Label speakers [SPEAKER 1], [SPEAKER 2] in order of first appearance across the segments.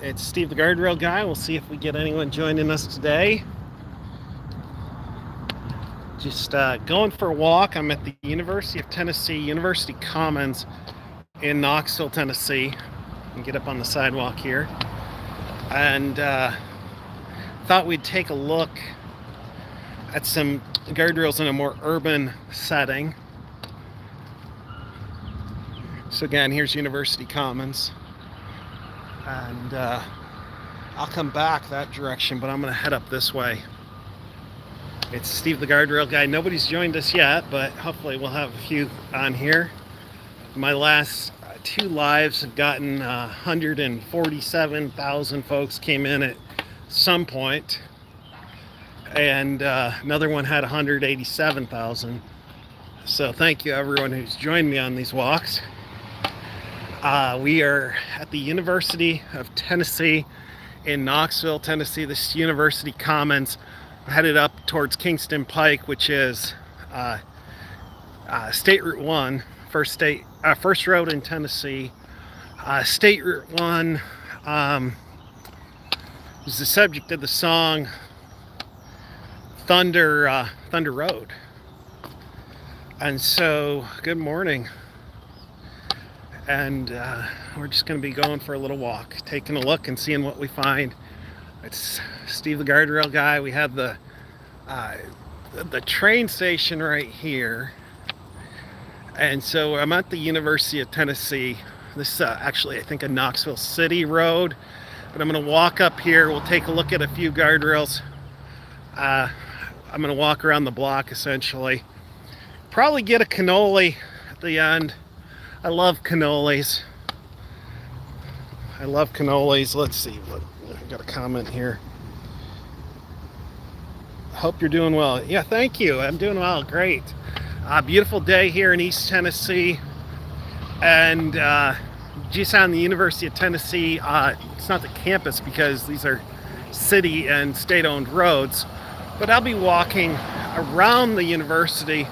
[SPEAKER 1] It's Steve the Guardrail guy. We'll see if we get anyone joining us today. Just going for a walk. I'm at the University of Tennessee, University Commons in Knoxville, Tennessee. And get up on the sidewalk here. And thought we'd take a look at some guardrails in a more urban setting. So again, here's University Commons. And I'll come back that direction, but I'm going to head up this way. It's Steve the Guardrail guy. Nobody's joined us yet, but hopefully we'll have a few on here. My last two lives have gotten 147,000 folks came in at some point, and another one had 187,000. So thank you everyone who's joined me on these walks. We are at the University of Tennessee in Knoxville, Tennessee. This is University Commons. We're headed up towards Kingston Pike, which is State Route 1, first road in Tennessee. State Route 1 is the subject of the song Thunder Road. And so, good morning. And we're just going to be going for a little walk, taking a look and seeing what we find. It's Steve the Guardrail guy. We have the train station right here. And so I'm at the University of Tennessee. This is actually, I think, a Knoxville City road. But I'm going to walk up here. We'll take a look at a few guardrails. I'm going to walk around the block, essentially. Probably get a cannoli at the end. I love cannolis. Let's see. I got a comment here. Hope you're doing well. Yeah, thank you. I'm doing well. Great. Beautiful day here in East Tennessee. And just on the University of Tennessee, it's not the campus because these are city and state-owned roads. But I'll be walking around the university,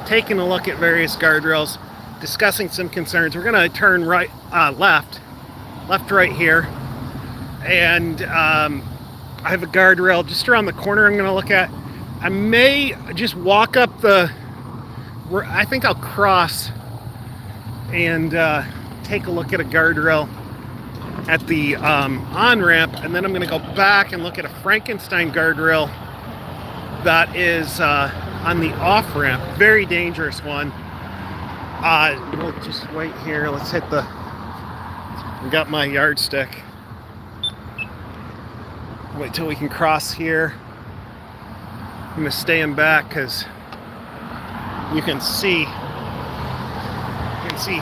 [SPEAKER 1] taking a look at various guardrails, discussing some concerns. We're going to turn left right here, and I have a guardrail just around the corner I'm going to look at. I may just walk up I think I'll cross and take a look at a guardrail at the on-ramp, and then I'm going to go back and look at a Frankenstein guardrail that is on the off-ramp. Very dangerous one. We'll just wait here. Let's hit I got my yardstick. Wait till we can cross here. I'm gonna stay in back because you can see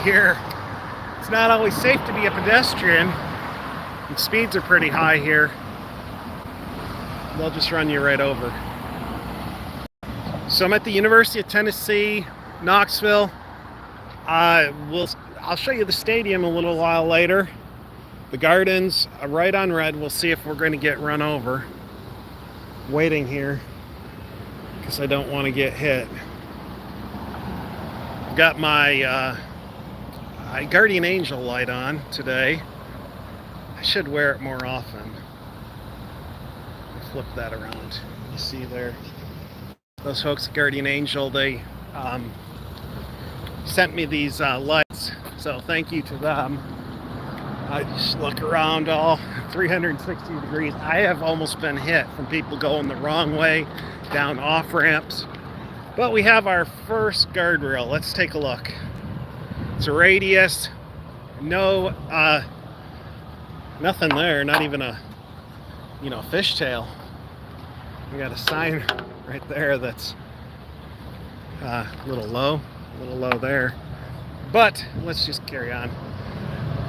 [SPEAKER 1] here. It's not always safe to be a pedestrian. And speeds are pretty high here. They'll just run you right over. So I'm at the University of Tennessee, Knoxville. I'll show you the stadium a little while later. The gardens are right on red. We'll see if we're going to get run over. Waiting here because I don't want to get hit. I've got my guardian angel light on today. I should wear it more often. Flip that around. You see there, those folks at Guardian Angel, they sent me these lights, so thank you to them. I just look around all 360 degrees. I have almost been hit from people going the wrong way down off ramps. But we have our first guardrail. Let's take a look. It's a radius. No, nothing there. Not even a, fishtail. We got a sign right there that's a little low there. But let's just carry on.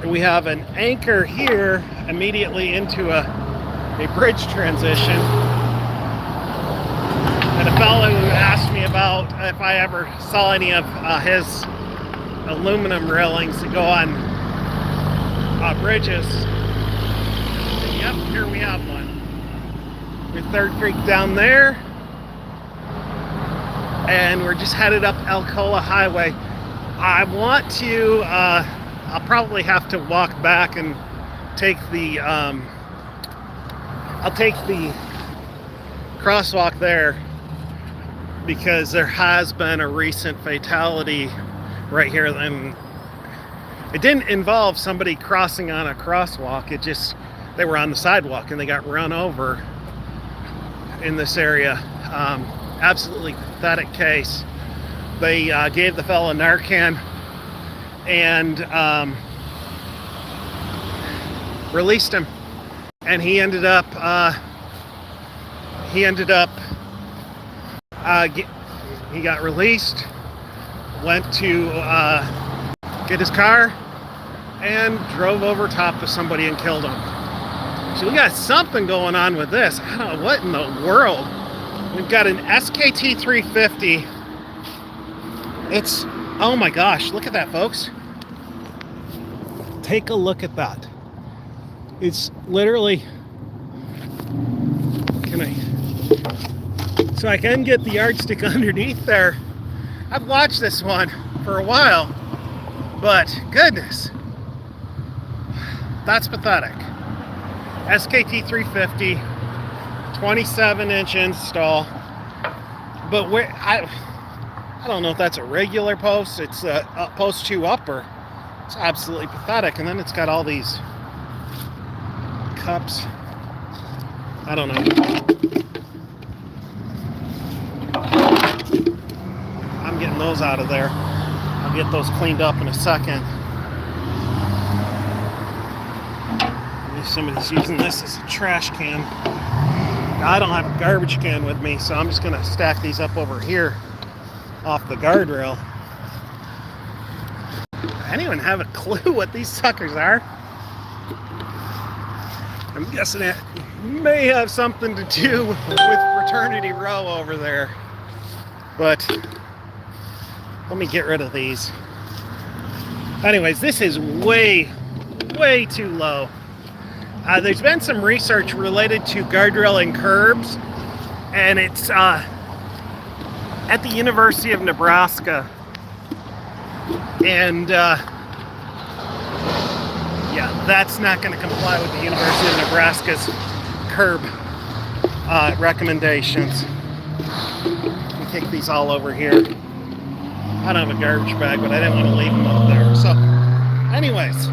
[SPEAKER 1] We have an anchor here immediately into a bridge transition. And a fellow who asked me about if I ever saw any of his aluminum railings that go on bridges. And yep, here we have one. With Third Creek down there. And we're just headed up Alcoa Highway. I want to, I'll probably have to walk back and take the crosswalk there because there has been a recent fatality right here, and it didn't involve somebody crossing on a crosswalk. It just, they were on the sidewalk and they got run over in this area. Absolutely pathetic case. They gave the fellow Narcan and released him, and he ended up he got released, went to get his car, and drove over top of somebody and killed him. So we got something going on with this. I don't know what in the world. We've got an SKT 350. It's, oh my gosh, look at that, folks. Take a look at that. It's literally, so I can get the yardstick underneath there. I've watched this one for a while, but goodness, that's pathetic. SKT 350, 27-inch install, but where I don't know if that's a regular post. It's a post 2 upper. It's absolutely pathetic, and then it's got all these cups. I don't know. I'm getting those out of there. I'll get those cleaned up in a second. Maybe somebody's using this as a trash can. I don't have a garbage can with me, so I'm just going to stack these up over here off the guardrail. Anyone have a clue what these suckers are? I'm guessing it may have something to do with Fraternity Row over there. But let me get rid of these. Anyways, this is way too low. There's been some research related to guardrail and curbs, and it's at the University of Nebraska. And yeah, that's not going to comply with the University of Nebraska's curb recommendations. We take these all over here. I don't have a garbage bag, but I didn't want to leave them up there. So, anyways,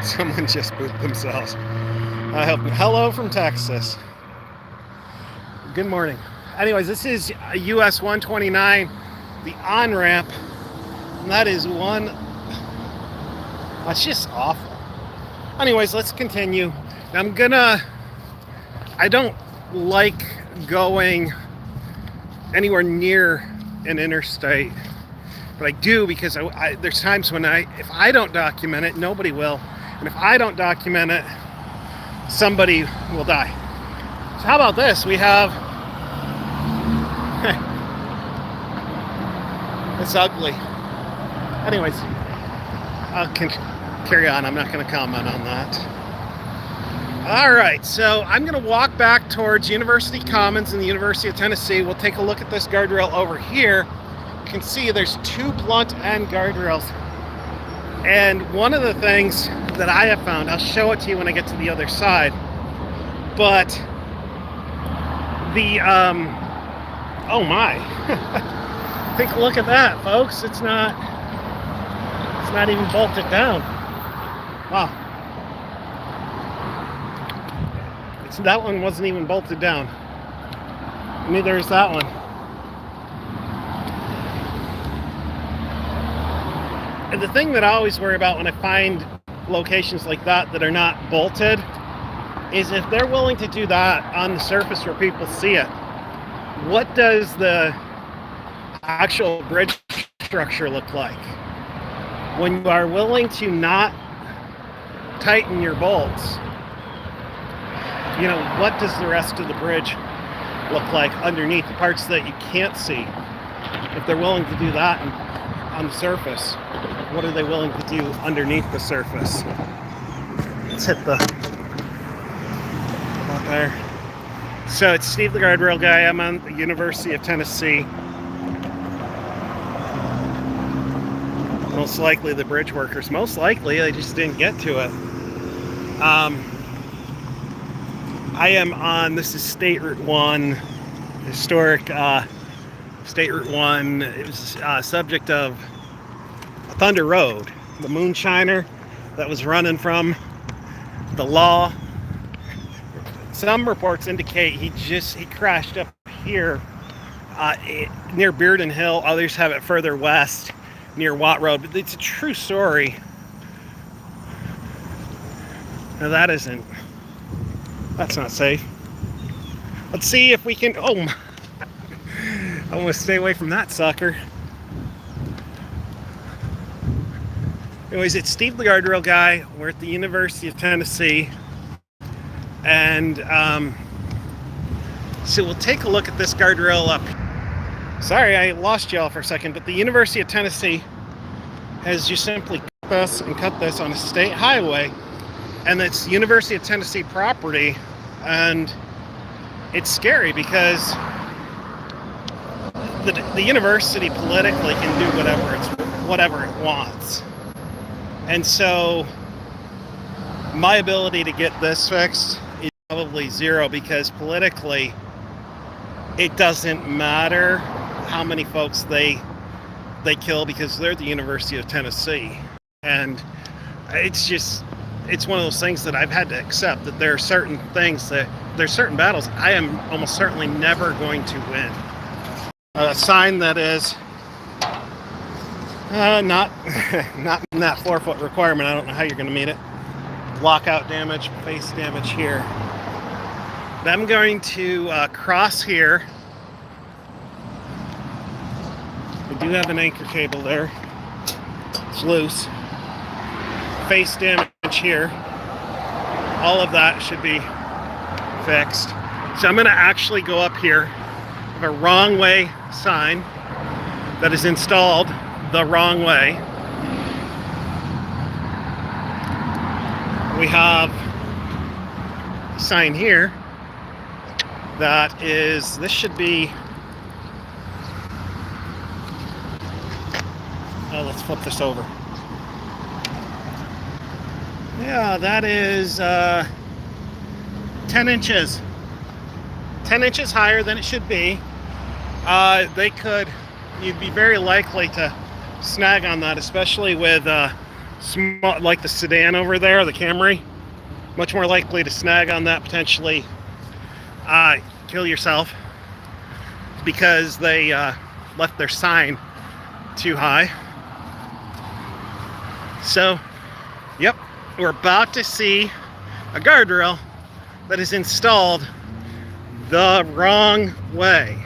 [SPEAKER 1] someone just pooped themselves. I hope. Hello from Texas. Good morning. Anyways, this is US 129, the on-ramp, and that is one. That's just awful. Anyways, let's continue. I don't like going anywhere near an interstate, but I do because there's times when if I don't document it, nobody will. And if I don't document it, somebody will die. So how about this? We have, it's ugly. Anyways, I'll carry on. I'm not going to comment on that. All right, so I'm going to walk back towards University Commons in the University of Tennessee. We'll take a look at this guardrail over here. You can see there's 2 blunt end guardrails. And one of the things that I have found, I'll show it to you when I get to the other side, but the, oh my, take a look at that, folks. It's not even bolted down. Wow. That one wasn't even bolted down. Neither is that one. And the thing that I always worry about when I find locations like that are not bolted is if they're willing to do that on the surface where people see it, what does the actual bridge structure look like? When you are willing to not tighten your bolts, you know, what does the rest of the bridge look like underneath, the parts that you can't see? If they're willing to do that on the surface, what are they willing to do underneath the surface? Let's hit the about there. So it's Steve the Guardrail Guy. I'm on the University of Tennessee. Most likely the bridge workers. Most likely they just didn't get to it. I am on, this is State Route 1, historic State Route 1. It was subject of a Thunder Road, the moonshiner that was running from the law. Some reports indicate he crashed up here near Bearden Hill. Others have it further west near Watt Road, but it's a true story. Now that's not safe. Let's see if we can, I want to stay away from that sucker. Anyways, it's Steve the Guardrail guy. We're at the University of Tennessee. And so we'll take a look at this guardrail up. Sorry, I lost y'all for a second, but the University of Tennessee has just simply cut this on a state highway. And it's University of Tennessee property. And it's scary because the university politically can do whatever it wants. And so my ability to get this fixed is probably zero, because politically it doesn't matter how many folks they kill, because they're the University of Tennessee. And it's one of those things that I've had to accept, that there are certain battles I am almost certainly never going to win. A sign that is not in that 4-foot requirement. I don't know how you're going to meet it. Lockout damage, face damage here. But I'm going to cross here. We do have an anchor cable there. It's loose. Face damage here. All of that should be fixed. So I'm going to actually go up here. I have a wrong way sign that is installed the wrong way. We have a sign here that is, this should be, let's flip this over. Yeah, that is 10 inches. 10 inches higher than it should be. You'd be very likely to snag on that, especially with small, like the sedan over there, the Camry. Much more likely to snag on that, potentially kill yourself, because they left their sign too high. So, yep, we're about to see a guardrail that is installed the wrong way.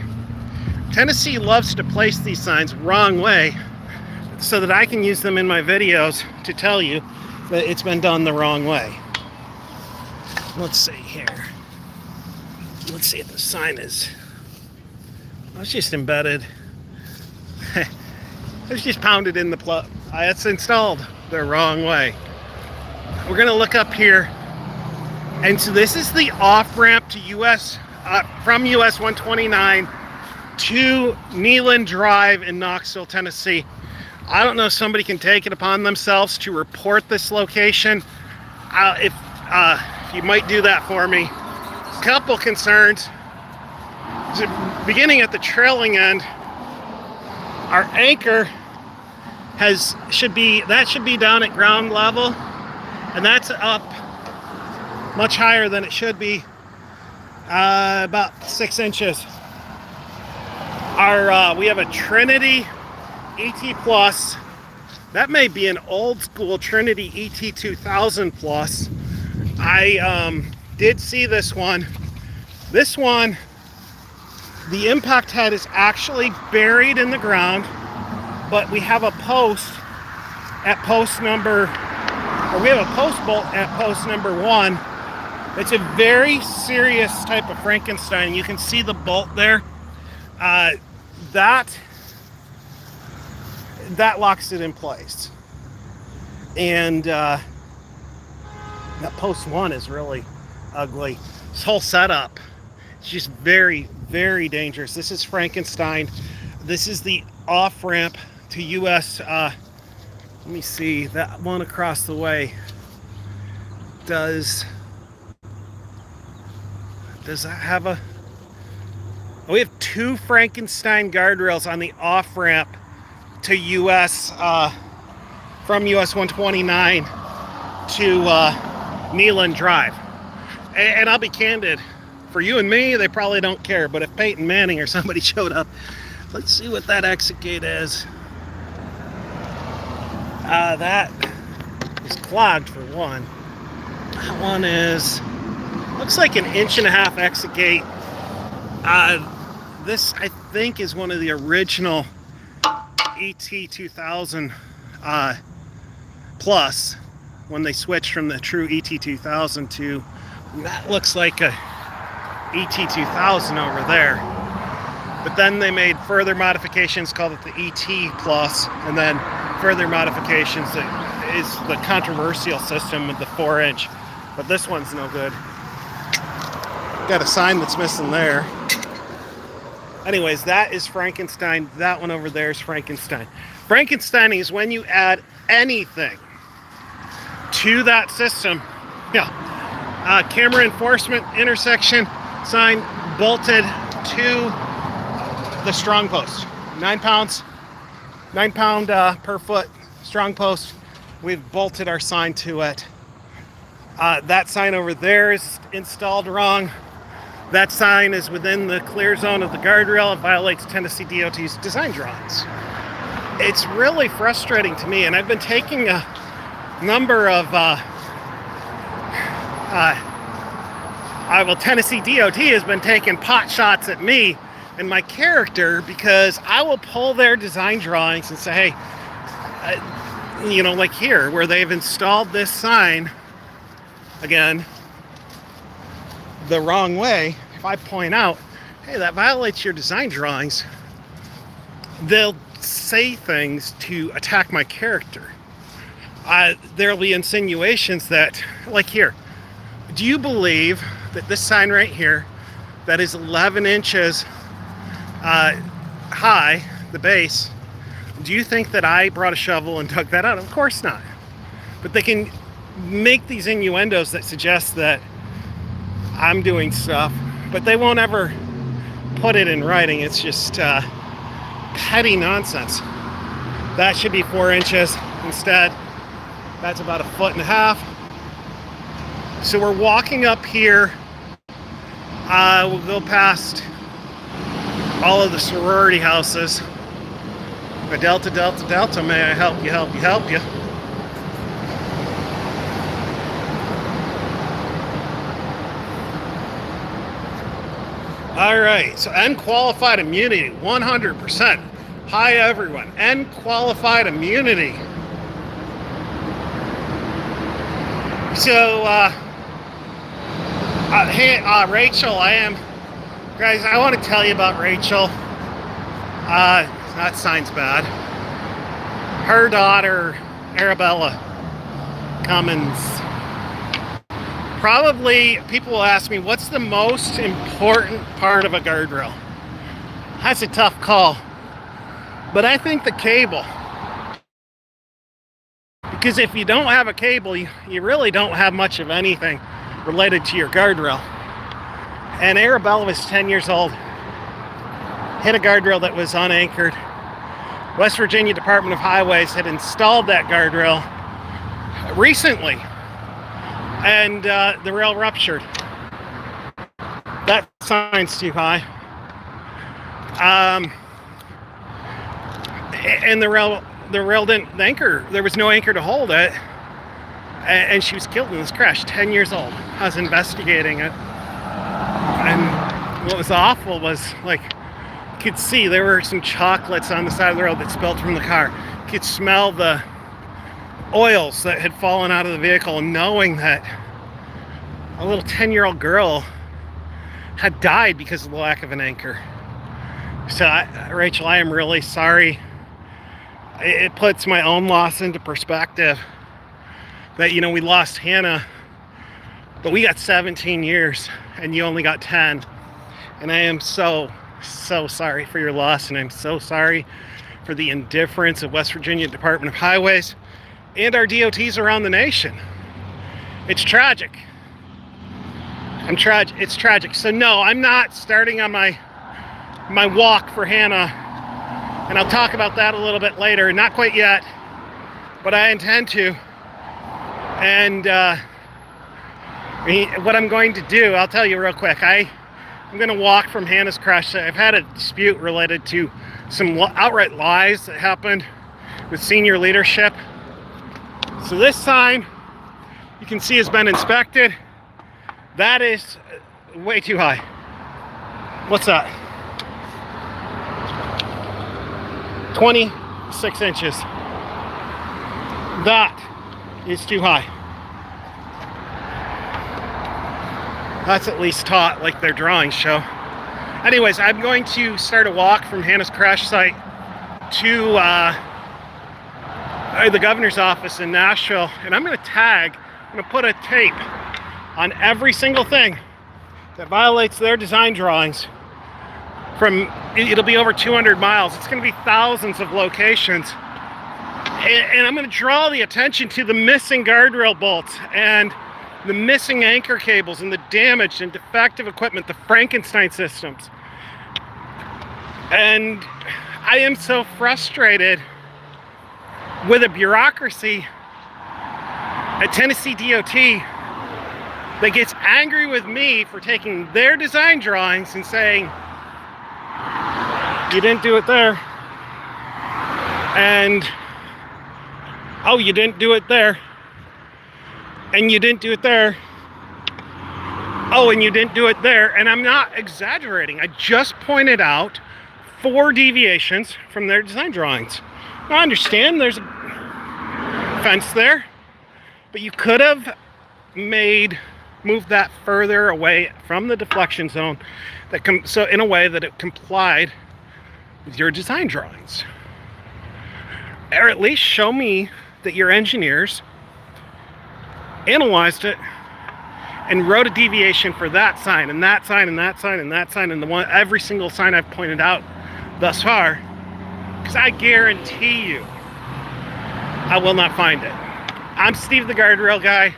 [SPEAKER 1] Tennessee loves to place these signs wrong way so that I can use them in my videos to tell you that it's been done the wrong way. Let's see here. Let's see if the sign is... It's just embedded. It's just pounded in the plug. It's installed the wrong way. We're going to look up here. And so this is the off-ramp to from US 129 to Neyland Drive in Knoxville, Tennessee. I don't know if somebody can take it upon themselves to report this location. If you might do that for me. Couple concerns. Beginning at the trailing end, our anchor should be down at ground level, and that's up much higher than it should be, about 6 inches. We have a Trinity ET Plus. That may be an old school Trinity ET 2000 Plus. I did see this one. This one, the impact head is actually buried in the ground, but we have a post at post number, or we have a post bolt at post number 1. It's a very serious type of Frankenstein. You can see the bolt there. That locks it in place. And that post 1 is really ugly. This whole setup is just very, very dangerous. This is Frankenstein. This is the off-ramp to US Let me see, that one across the way does that have a... Oh, we have 2 Frankenstein guardrails on the off-ramp to US, from US 129 to Neelan Drive. And I'll be candid, for you and me, they probably don't care, but if Peyton Manning or somebody showed up, let's see what that exit gate is. That is clogged for one. That one is, looks like an 1.5-inch exit gate. This, I think, is one of the original ET2000 Plus, when they switched from the true ET2000 to, that looks like a ET2000 over there. But then they made further modifications, called it the ET Plus, and then further modifications that is the controversial system with the 4-inch. But this one's no good. Got a sign that's missing there. Anyways, that is Frankenstein. That one over there is Frankenstein. Frankenstein is when you add anything to that system. Yeah. Camera enforcement intersection sign bolted to the strong post. 9 pounds, 9 pound per foot strong post. We've bolted our sign to it. That sign over there is installed wrong. That sign is within the clear zone of the guardrail. It violates Tennessee DOT's design drawings. It's really frustrating to me, and I've been taking a number of Tennessee DOT has been taking pot shots at me and my character, because I will pull their design drawings and say, hey, you know, like here, where they've installed this sign, again, the wrong way. If I point out, hey, that violates your design drawings, they'll say things to attack my character. There'll be insinuations that, like here, do you believe that this sign right here, that is 11 inches high, the base, do you think that I brought a shovel and dug that out? Of course not. But they can make these innuendos that suggest that I'm doing stuff, but they won't ever put it in writing. It's just petty nonsense. That should be 4 inches. Instead, that's about 1.5 feet. So we're walking up here. We'll go past all of the sorority houses. Delta, Delta, Delta, may I help you, help you, help you? All right, so unqualified immunity, 100%. Hi, everyone. Unqualified immunity. So, hey, Rachel, guys, I want to tell you about Rachel. That sign's bad. Her daughter, Arabella Cummins. Probably, people will ask me, what's the most important part of a guardrail? That's a tough call. But I think the cable. Because if you don't have a cable, you really don't have much of anything related to your guardrail. And Arabella was 10 years old. Hit a guardrail that was unanchored. West Virginia Department of Highways had installed that guardrail recently. And the rail ruptured. That sign's too high. And the rail didn't anchor. There was no anchor to hold it. And she was killed in this crash, 10 years old. I was investigating it. And what was awful was, like, you could see there were some chocolates on the side of the road that spilled from the car. You could smell the oils that had fallen out of the vehicle, and knowing that a little 10-year-old girl had died because of the lack of an anchor. So, Rachel, I am really sorry. It puts my own loss into perspective. That, you know, we lost Hannah, but we got 17 years, and you only got 10. And I am so sorry for your loss, and I'm so sorry for the indifference of West Virginia Department of Highways and our DOTs around the nation. It's tragic. It's tragic. So no, I'm not starting on my walk for Hannah, and I'll talk about that a little bit later. Not quite yet, but I intend to. And what I'm going to do, I'll tell you real quick. I'm going to walk from Hannah's crash site. I've had a dispute related to some outright lies that happened with senior leadership. So this sign, you can see, has been inspected. That is way too high. What's that? 26 inches. That is too high. That's at least taught like their drawings show. Anyways, I'm going to start a walk from Hannah's crash site to the governor's office in Nashville, and I'm going to put a tape on every single thing that violates their design drawings. It'll be over 200 miles. It's going to be thousands of locations. And I'm going to draw the attention to the missing guardrail bolts and the missing anchor cables and the damaged and defective equipment, the Frankenstein systems. And I am so frustrated with a bureaucracy at Tennessee DOT that gets angry with me for taking their design drawings and saying, you didn't do it there. And, oh, you didn't do it there. And you didn't do it there. Oh, and you didn't do it there. And I'm not exaggerating. I just pointed out 4 deviations from their design drawings. Now, I understand there's a fence there, but you could have moved that further away from the deflection zone, so in a way that it complied with your design drawings. Or at least show me that your engineers analyzed it and wrote a deviation for that sign and that sign and that sign and that sign and every single sign I've pointed out thus far, because I guarantee you I will not find it. I'm Steve the Guardrail Guy.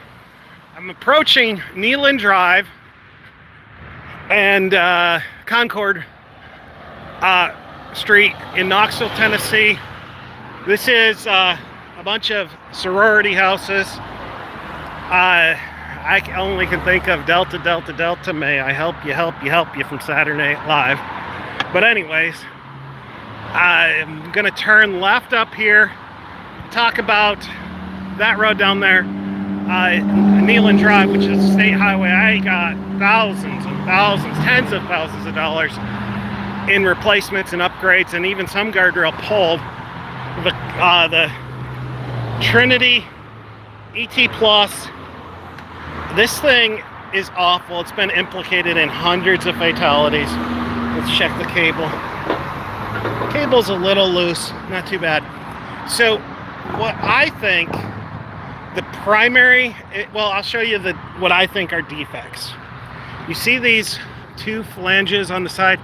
[SPEAKER 1] I'm approaching Neyland Drive and Concord Street in Knoxville, Tennessee. This is a bunch of sorority houses. I only can think of Delta, Delta, Delta, may I help you, help you, help you from Saturday Night Live. But anyways, I'm gonna turn left up here, talk about that road down there, Neyland Drive, which is a state highway. I got thousands and thousands, tens of thousands of dollars in replacements and upgrades, and even some guardrail pulled. The Trinity ET Plus. This thing is awful. It's been implicated in hundreds of fatalities. Let's check the cable. The cable's a little loose, not too bad. So what I think the primary, I'll show you what I think are defects. You see these 2 flanges on the side?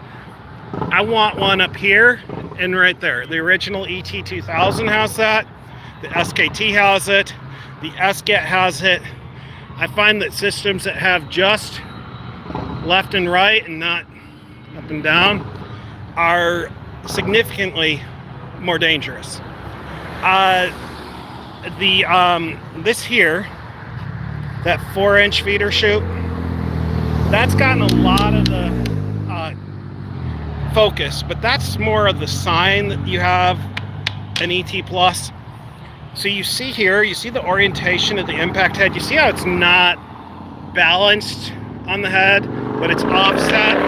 [SPEAKER 1] I want one up here and right there. The original ET2000 has that. The SKT has it. The SGET has it. I find that systems that have just left and right and not up and down are significantly more dangerous. This here, that 4-inch feeder chute, that's gotten a lot of the focus, but that's more of the sign that you have an ET Plus. So you see here, you see the orientation of the impact head. You see how it's not balanced on the head, but it's offset.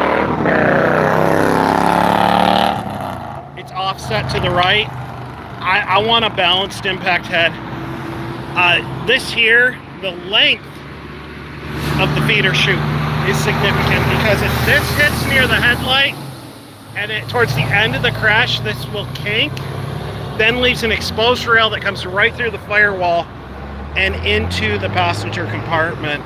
[SPEAKER 1] It's offset to the right. I want a balanced impact head. This here, the length of the feeder chute is significant because if this hits near the headlight and towards the end of the crash, this will kink, then leaves an exposed rail that comes right through the firewall and into the passenger compartment.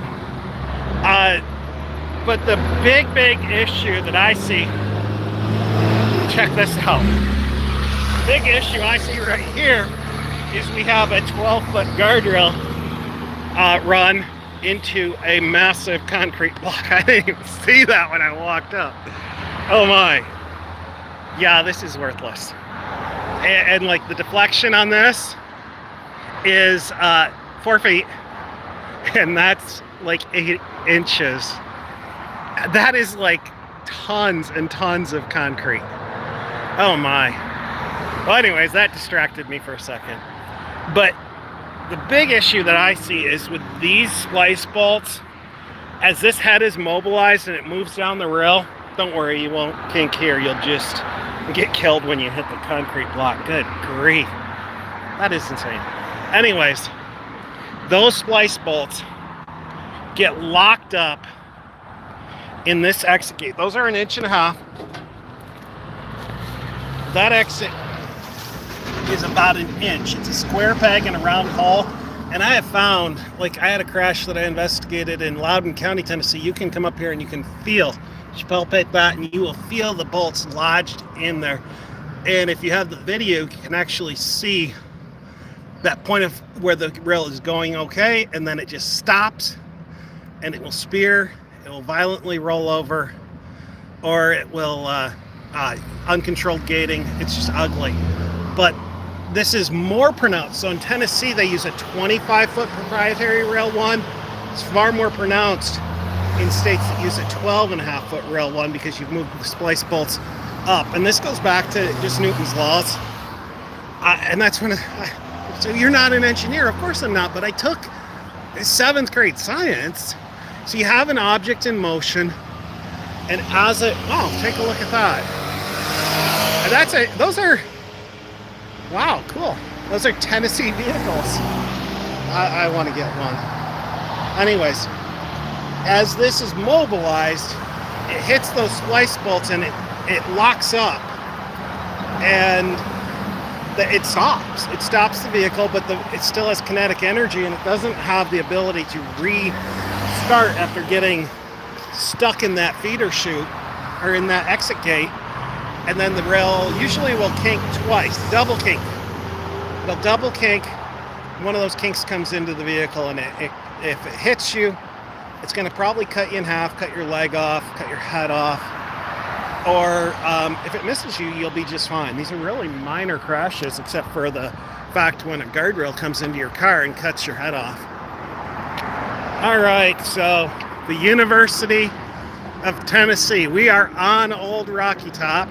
[SPEAKER 1] But the big issue that I see, check this out. Big issue I see right here is we have a 12-foot guardrail run into a massive concrete block. I didn't even see that when I walked up. Oh my. Yeah, this is worthless. And like the deflection on this is 4 feet, and that's like 8 inches. That is like tons and tons of concrete. Oh my. Well, anyways, that distracted me for a second. But the big issue that I see is with these splice bolts, as this head is mobilized and it moves down the rail, don't worry, you won't kink here. You'll just get killed when you hit the concrete block. Good grief. That is insane. Anyways, those splice bolts get locked up in this exit gate. Those are 1.5 inches. That exit is about 1 inch. It's a square peg and a round hole. And I have found, like I had a crash that I investigated in Loudoun County, Tennessee. You can come up here and you can feel, you palpate that and you will feel the bolts lodged in there. And if you have the video, you can actually see that point of where the rail is going okay, and then it just stops and it will spear, it will violently roll over, or it will uncontrolled gating. It's just ugly. But this is more pronounced. So in Tennessee, they use a 25-foot proprietary rail one. It's far more pronounced in states that use a 12.5-foot rail one because you've moved the splice bolts up. And this goes back to just Newton's laws. And that's when, so you're not an engineer. Of course I'm not, but I took 7th grade science. So you have an object in motion, and as it, oh, take a look at that. And those are, wow, cool. Those are Tennessee vehicles. I want to get one. Anyways, as this is mobilized, it hits those splice bolts and it locks up, and it stops. It stops the vehicle, but it still has kinetic energy, and it doesn't have the ability to restart after getting stuck in that feeder chute or in that exit gate. And then the rail usually will kink twice, double kink. It'll double kink. One of those kinks comes into the vehicle, and if it hits you, it's going to probably cut you in half, cut your leg off, cut your head off. Or if it misses you, you'll be just fine. These are really minor crashes, except for the fact when a guardrail comes into your car and cuts your head off. All right, so the University of Tennessee. We are on Old Rocky Top,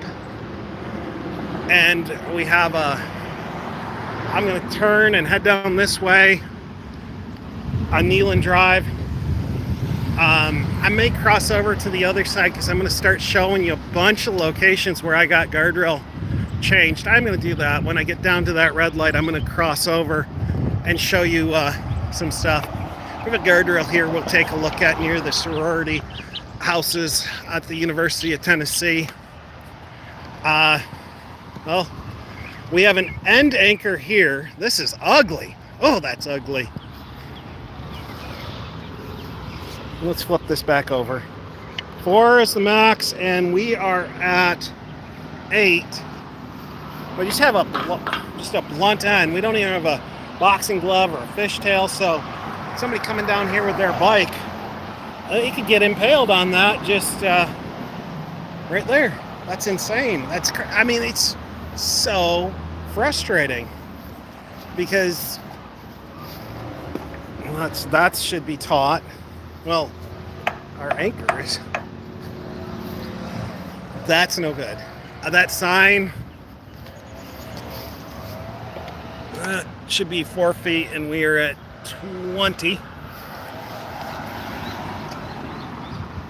[SPEAKER 1] and we have I'm going to turn and head down this way on Neyland Drive. I may cross over to the other side because I'm going to start showing you a bunch of locations where I got guardrail changed. I'm going to do that. When I get down to that red light, I'm going to cross over and show you some stuff. We have a guardrail here we'll take a look at near the sorority houses at the University of Tennessee. Well, we have an end anchor here. This is ugly. Oh, that's ugly. Let's flip this back over. 4 is the max, and we are at 8. We just have a blunt end. We don't even have a boxing glove or a fishtail, so somebody coming down here with their bike, you could get impaled on that just right there. That's insane. I mean, it's so frustrating because that should be taught. Well, our anchors, that's no good. That sign should be 4 feet, and we are at 20.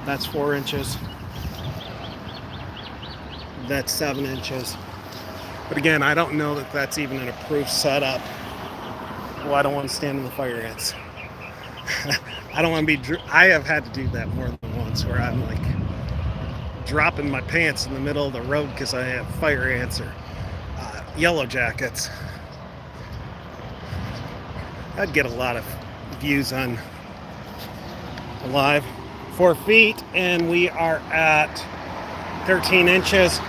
[SPEAKER 1] That's 4 inches. That's 7 inches. But again, I don't know that that's even an approved setup. Well, I don't want to stand in the fire ants. I don't want to be, I have had to do that more than once where I'm like dropping my pants in the middle of the road because I have fire ants or yellow jackets. I'd get a lot of views on live. 4 feet, and we are at 13 inches.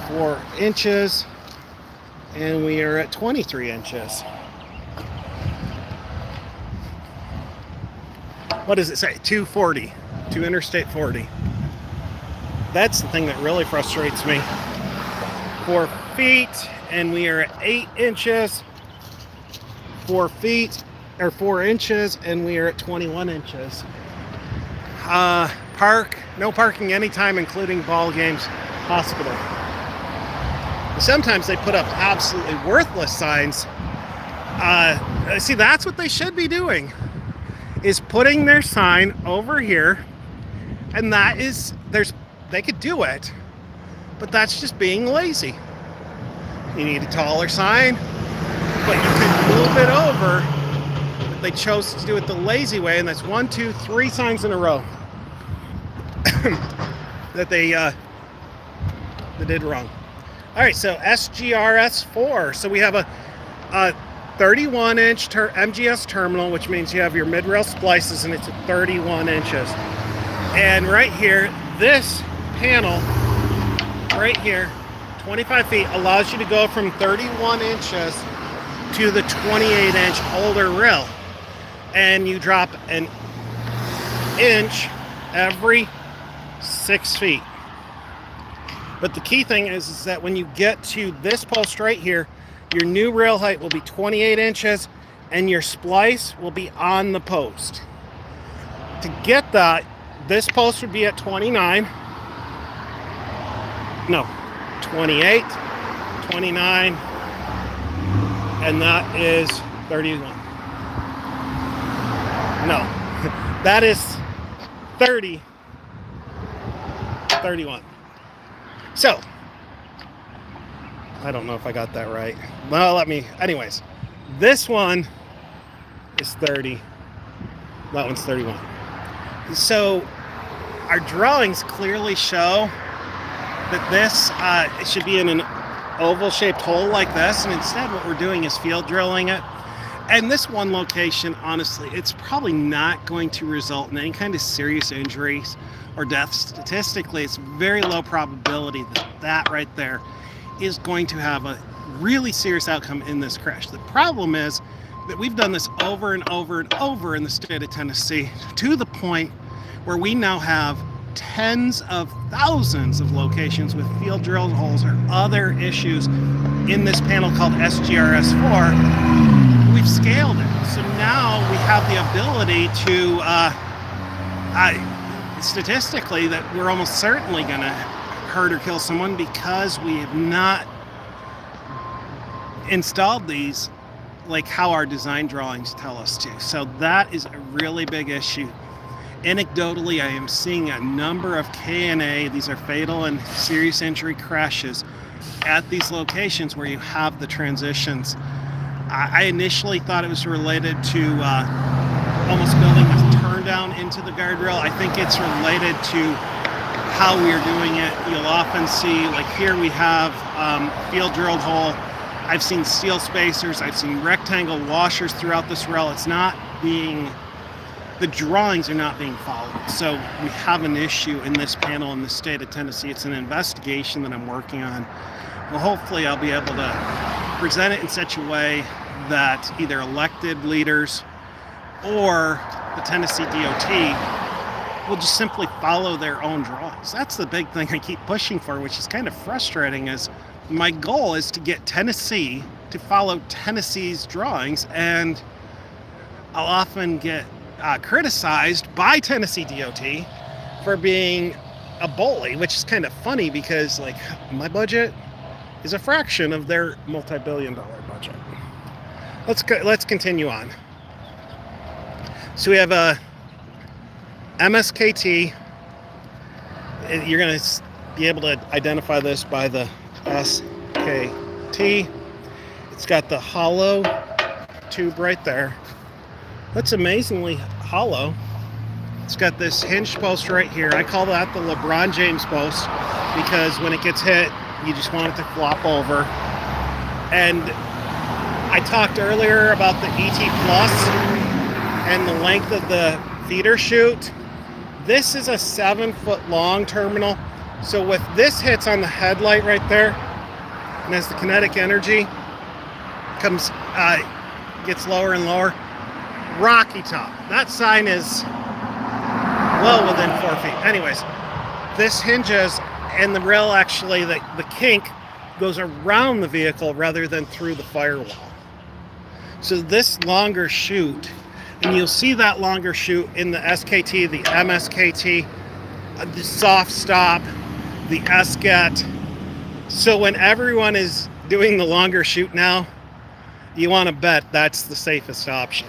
[SPEAKER 1] 4 inches. and we are at 23 inches. What does it say? 240 to Interstate 40. That's the thing that really frustrates me. 4 feet, and we are at 8 inches. 4 feet, or 4 inches, and we are at 21 inches. No parking anytime, including ball games, hospital. Sometimes they put up absolutely worthless signs. See, that's what they should be doing, is putting their sign over here, and that is, they could do it, but that's just being lazy. You need a taller sign, but you could move it over. But they chose to do it the lazy way, and that's 1, 2, 3 signs in a row that they did wrong. All right, so SGRS4. So we have a 31-inch MGS terminal, which means you have your mid-rail splices, and it's at 31 inches. And right here, this panel right here, 25 feet, allows you to go from 31 inches to the 28-inch older rail. And you drop an inch every 6 feet. But the key thing is that when you get to this post right here, your new rail height will be 28 inches and your splice will be on the post. To get that, this post would be at 29. No, 28, 29, and that is 31. No, that is 30, 31. So, I don't know if I got that right. Well, anyways, this one is 30. That one's 31. So, our drawings clearly show that this it should be in an oval-shaped hole like this, and instead what we're doing is field drilling it. And this one location, honestly, it's probably not going to result in any kind of serious injuries or death. Statistically, it's very low probability that that right there is going to have a really serious outcome in this crash. The problem is that we've done this over and over and over in the state of Tennessee, to the point where we now have tens of thousands of locations with field drilled holes or other issues in this panel called SGRS4. We've scaled it. So now we have the ability to, statistically, that we're almost certainly going to hurt or kill someone because we have not installed these like how our design drawings tell us to. So that is a really big issue. Anecdotally, I am seeing a number of KNA, these are fatal and serious injury crashes, at these locations where you have the transitions. I initially thought it was related to almost building a turn down into the guardrail. I think it's related to how we are doing it. You'll often see, like here we have field drilled hole. I've seen steel spacers. I've seen rectangle washers throughout this rail. It's not being, the drawings are not being followed. So we have an issue in this panel in the state of Tennessee. It's an investigation that I'm working on. Well, hopefully I'll be able to present it in such a way that either elected leaders or the Tennessee DOT will just simply follow their own drawings. That's the big thing I keep pushing for, which is kind of frustrating, is my goal is to get Tennessee to follow Tennessee's drawings, and I'll often get criticized by Tennessee DOT for being a bully, which is kind of funny because like my budget is a fraction of their multi-billion-dollar budget. Let's continue on. So we have a MSKT. You're going to be able to identify this by the SKT. It's got the hollow tube right there. That's amazingly hollow. It's got this hinge post right here. I call that the LeBron James post because when it gets hit, you just want it to flop over. And I talked earlier about the ET Plus and the length of the feeder chute. This is a 7-foot long terminal. So with this hits on the headlight right there, and as the kinetic energy comes, gets lower and lower. Rocky Top. That sign is well within 4 feet. Anyways, this hinges, and the rail actually, the kink goes around the vehicle rather than through the firewall. So this longer chute, and you'll see that longer chute in the SKT, the MSKT, the soft stop, the SGET. So when everyone is doing the longer chute now, you want to bet that's the safest option.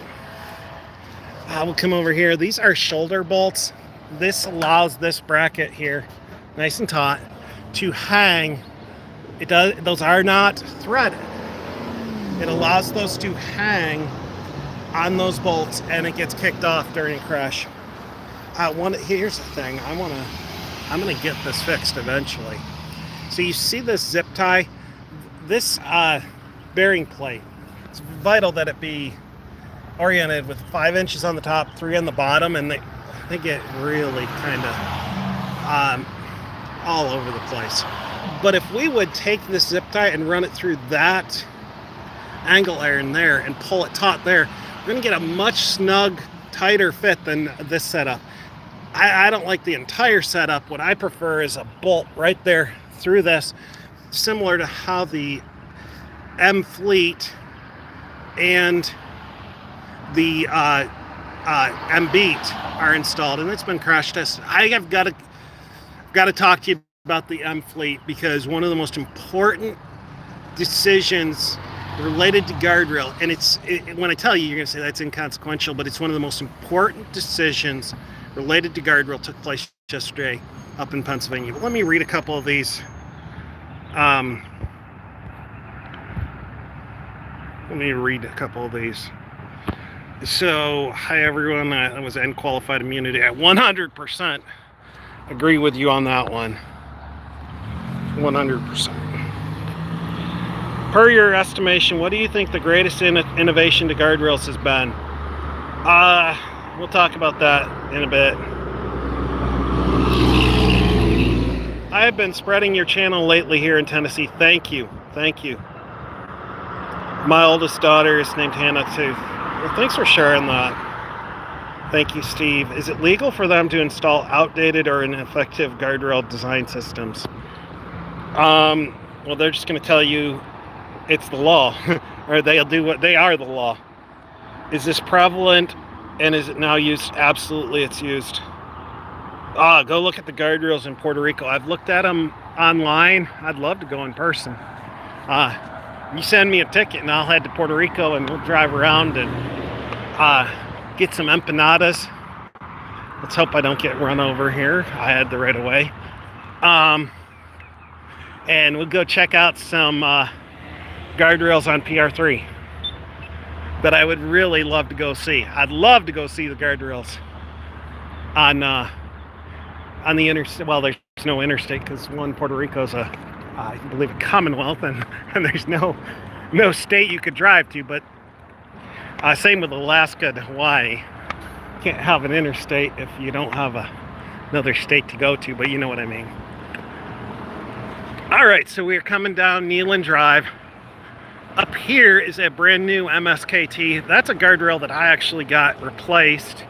[SPEAKER 1] We'll come over here. These are shoulder bolts. This allows this bracket here, nice and taut, to hang. Those are not threaded. It allows those to hang on those bolts, and it gets kicked off during a crash. Here's the thing. I'm gonna get this fixed eventually. So you see this zip tie, this bearing plate. It's vital that it be oriented with 5 inches on the top, 3 on the bottom, and they get really kind of all over the place. But if we would take this zip tie and run it through that angle iron there and pull it taut there, we're gonna get a much snug, tighter fit than this setup. I don't like the entire setup. What I prefer is a bolt right there through this, similar to how the M Fleet and the M Beat are installed, and it's been crash tested. I have got to talk to you about the M Fleet, because one of the most important decisions related to guardrail, and when I tell you, you're going to say that's inconsequential, but it's one of the most important decisions related to guardrail took place yesterday up in Pennsylvania. But let me read a couple of these. So, hi everyone, that was unqualified immunity. I 100% agree with you on that one. 100%. Per your estimation, what do you think the greatest innovation to guardrails has been? We'll talk about that in a bit. I have been spreading your channel lately here in Tennessee. Thank you. Thank you. My oldest daughter is named Hannah too. Well, thanks for sharing that. Thank you, Steve. Is it legal for them to install outdated or ineffective guardrail design systems? Well, they're just going to tell you it's the law, or they'll do what they are the law. Is this prevalent, and is it now used? Absolutely, it's used. Go look at the guardrails in Puerto Rico. I've looked at them online. I'd love to go in person. You send me a ticket and I'll head to Puerto Rico and we'll drive around and get some empanadas. Let's hope I don't get run over here. I had the right of way. And we'll go check out some guardrails on PR3 that I would really love to go see. I'd love to go see the guardrails on the interstate. Well, there's no interstate because Puerto Rico's I believe a commonwealth, and there's no state you could drive to. But same with Alaska to Hawaii. Can't have an interstate if you don't have another state to go to, but you know what I mean. All right, so we're coming down Neyland Drive. Up here is a brand new MSKT. That's a guardrail that I actually got replaced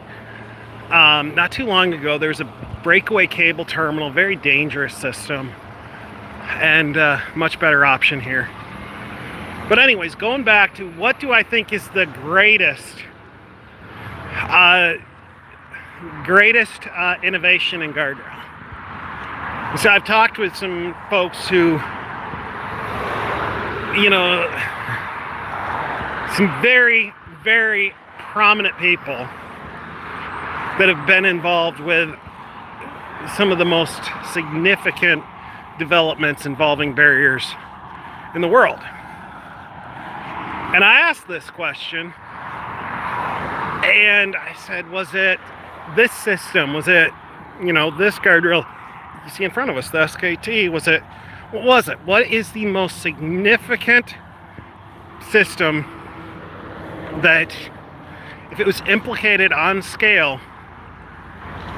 [SPEAKER 1] not too long ago. There's a breakaway cable terminal, very dangerous system, and much better option here. But anyways, going back to what do I think is the greatest innovation in guardrail. So I've talked with some folks who, you know, some very, very prominent people that have been involved with some of the most significant developments involving barriers in the world. And I asked this question, and I said, was it this system? Was it, you know, this guardrail you see in front of us, the SKT? What was it? What is the most significant system that, if it was implicated on scale,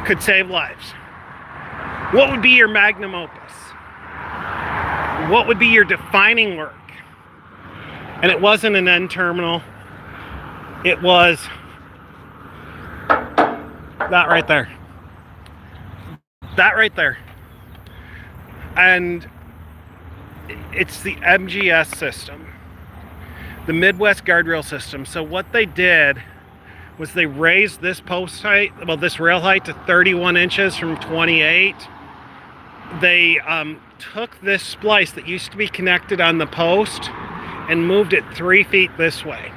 [SPEAKER 1] could save lives? What would be your magnum opus? What would be your defining work? And it wasn't an end terminal. It was that right there. That right there. And it's the MGS system, the Midwest Guardrail system. So what they did was they raised this post height, well, this rail height to 31 inches from 28. They took this splice that used to be connected on the post and moved it 3 feet this way.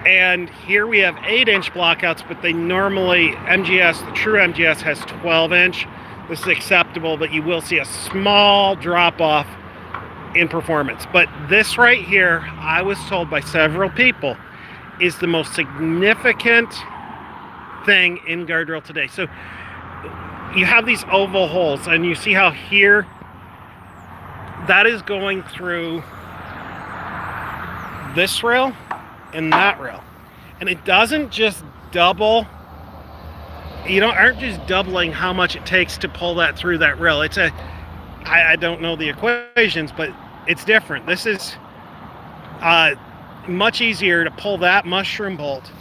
[SPEAKER 1] And here we have 8-inch blockouts, but they normally, MGS, the true MGS has 12-inch. This is acceptable, but you will see a small drop off in performance. But this right here, I was told by several people, is the most significant thing in guardrail today. So you have these oval holes, and you see how here that is going through this rail and that rail, and it doesn't just double. You aren't just doubling how much it takes to pull that through that rail. It's I don't know the equations, but it's different. This is much easier to pull that mushroom bolt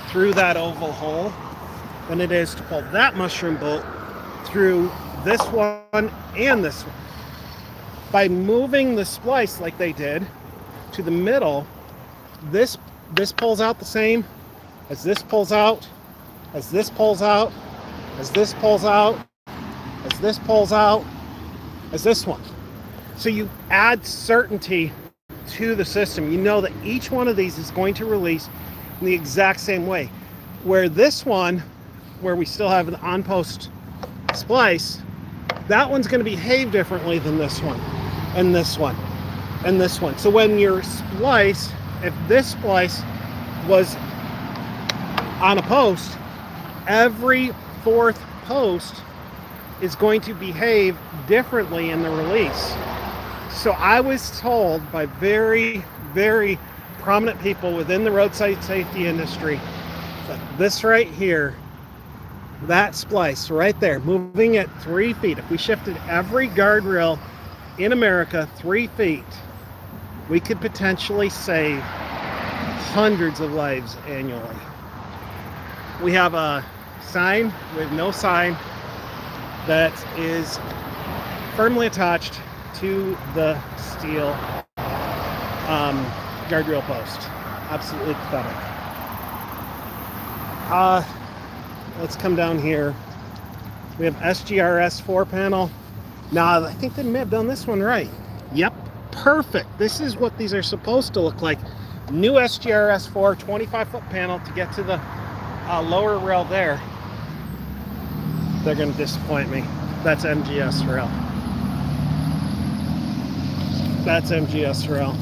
[SPEAKER 1] through that oval hole than it is to pull that mushroom bolt through this one and this one. By moving the splice like they did to the middle, this pulls out the same as this pulls out, as this pulls out, as this pulls out, as this pulls out, as this one. So you add certainty to the system. You know that each one of these is going to release in the exact same way. Where this one, where we still have an on-post splice, that one's going to behave differently than this one, and this one, and this one. So when your splice, if this splice was on a post, every fourth post is going to behave differently in the release. So I was told by very, very prominent people within the roadside safety industry that this right here, that splice right there, moving it 3 feet, if we shifted every guardrail in America 3 feet, we could potentially save hundreds of lives annually. We have a sign with no sign that is firmly attached to the steel guardrail post. Absolutely pathetic. Let's come down here. We have SGRS 4 panel. Now, I think they may have done this one right. Yep, perfect. This is what these are supposed to look like. New SGRS 4 25-foot panel to get to the lower rail there. They're going to disappoint me. That's MGS rail. That's MGS rail.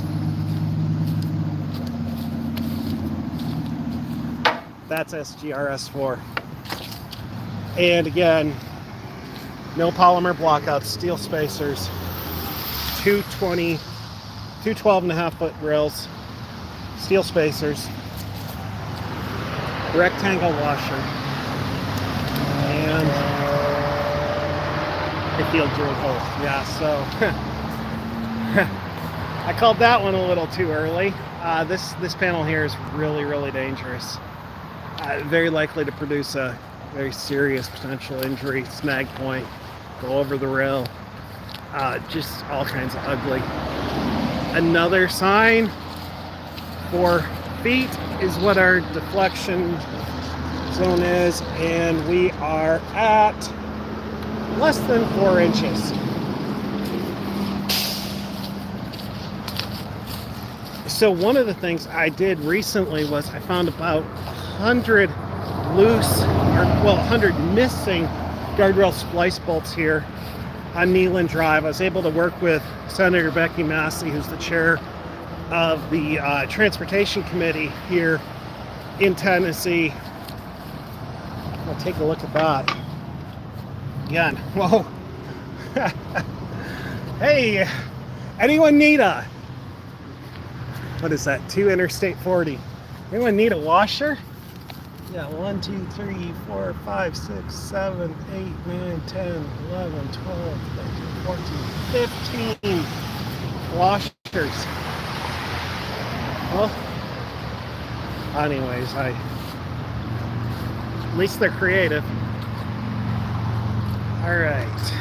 [SPEAKER 1] That's SGRS 4. And again, no polymer blockouts, steel spacers, 12.5-foot rails, steel spacers, rectangle washer, and a field drill hole. Yeah, so I called that one a little too early. This panel here is really, really dangerous. Very likely to produce a very serious potential injury, snag point, go over the rail, just all kinds of ugly. Another sign, 4 feet is what our deflection zone is, and we are at less than 4 inches. So one of the things I did recently was I found about 100 loose, or well, 100 missing guardrail splice bolts here on Neyland Drive. I was able to work with Senator Becky Massey, who's the chair of the Transportation Committee here in Tennessee. I'll take a look at that. Again, whoa. Hey, anyone need a, what is that, 2 Interstate 40? Anyone need a washer? Yeah, 1, 2, 3, 4, 5, 6, 7, 8, 9, 10, 11, 12, 13, 14, 15 washers. Well, anyways, at least they're creative. All right.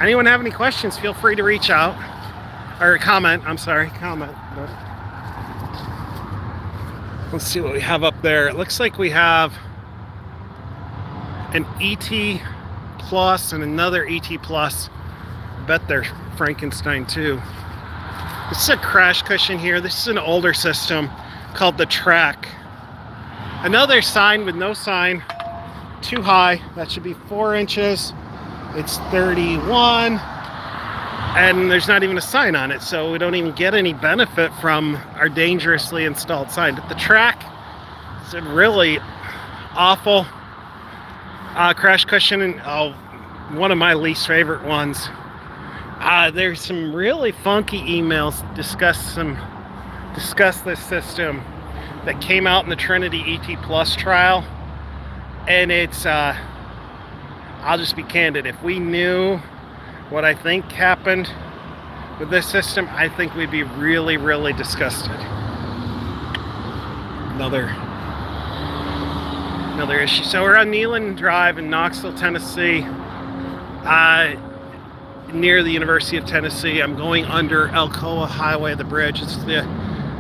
[SPEAKER 1] Anyone have any questions, feel free to reach out. Or comment, I'm sorry, comment. Let's see what we have up there. It looks like we have an ET Plus and another ET Plus. I bet they're Frankenstein too. This is a crash cushion here. This is an older system called the Track. Another sign with no sign. Too high. That should be 4 inches. It's 31. And there's not even a sign on it, so we don't even get any benefit from our dangerously installed sign. But the Track is a really awful crash cushion, and one of my least favorite ones. There's some really funky emails discuss this system that came out in the Trinity ET Plus trial, and it's I'll just be candid. If we knew what I think happened with this system, I think we'd be really, really disgusted. Another issue. So we're on Neyland Drive in Knoxville, Tennessee, near the University of Tennessee. I'm going under Alcoa Highway, the bridge. It's the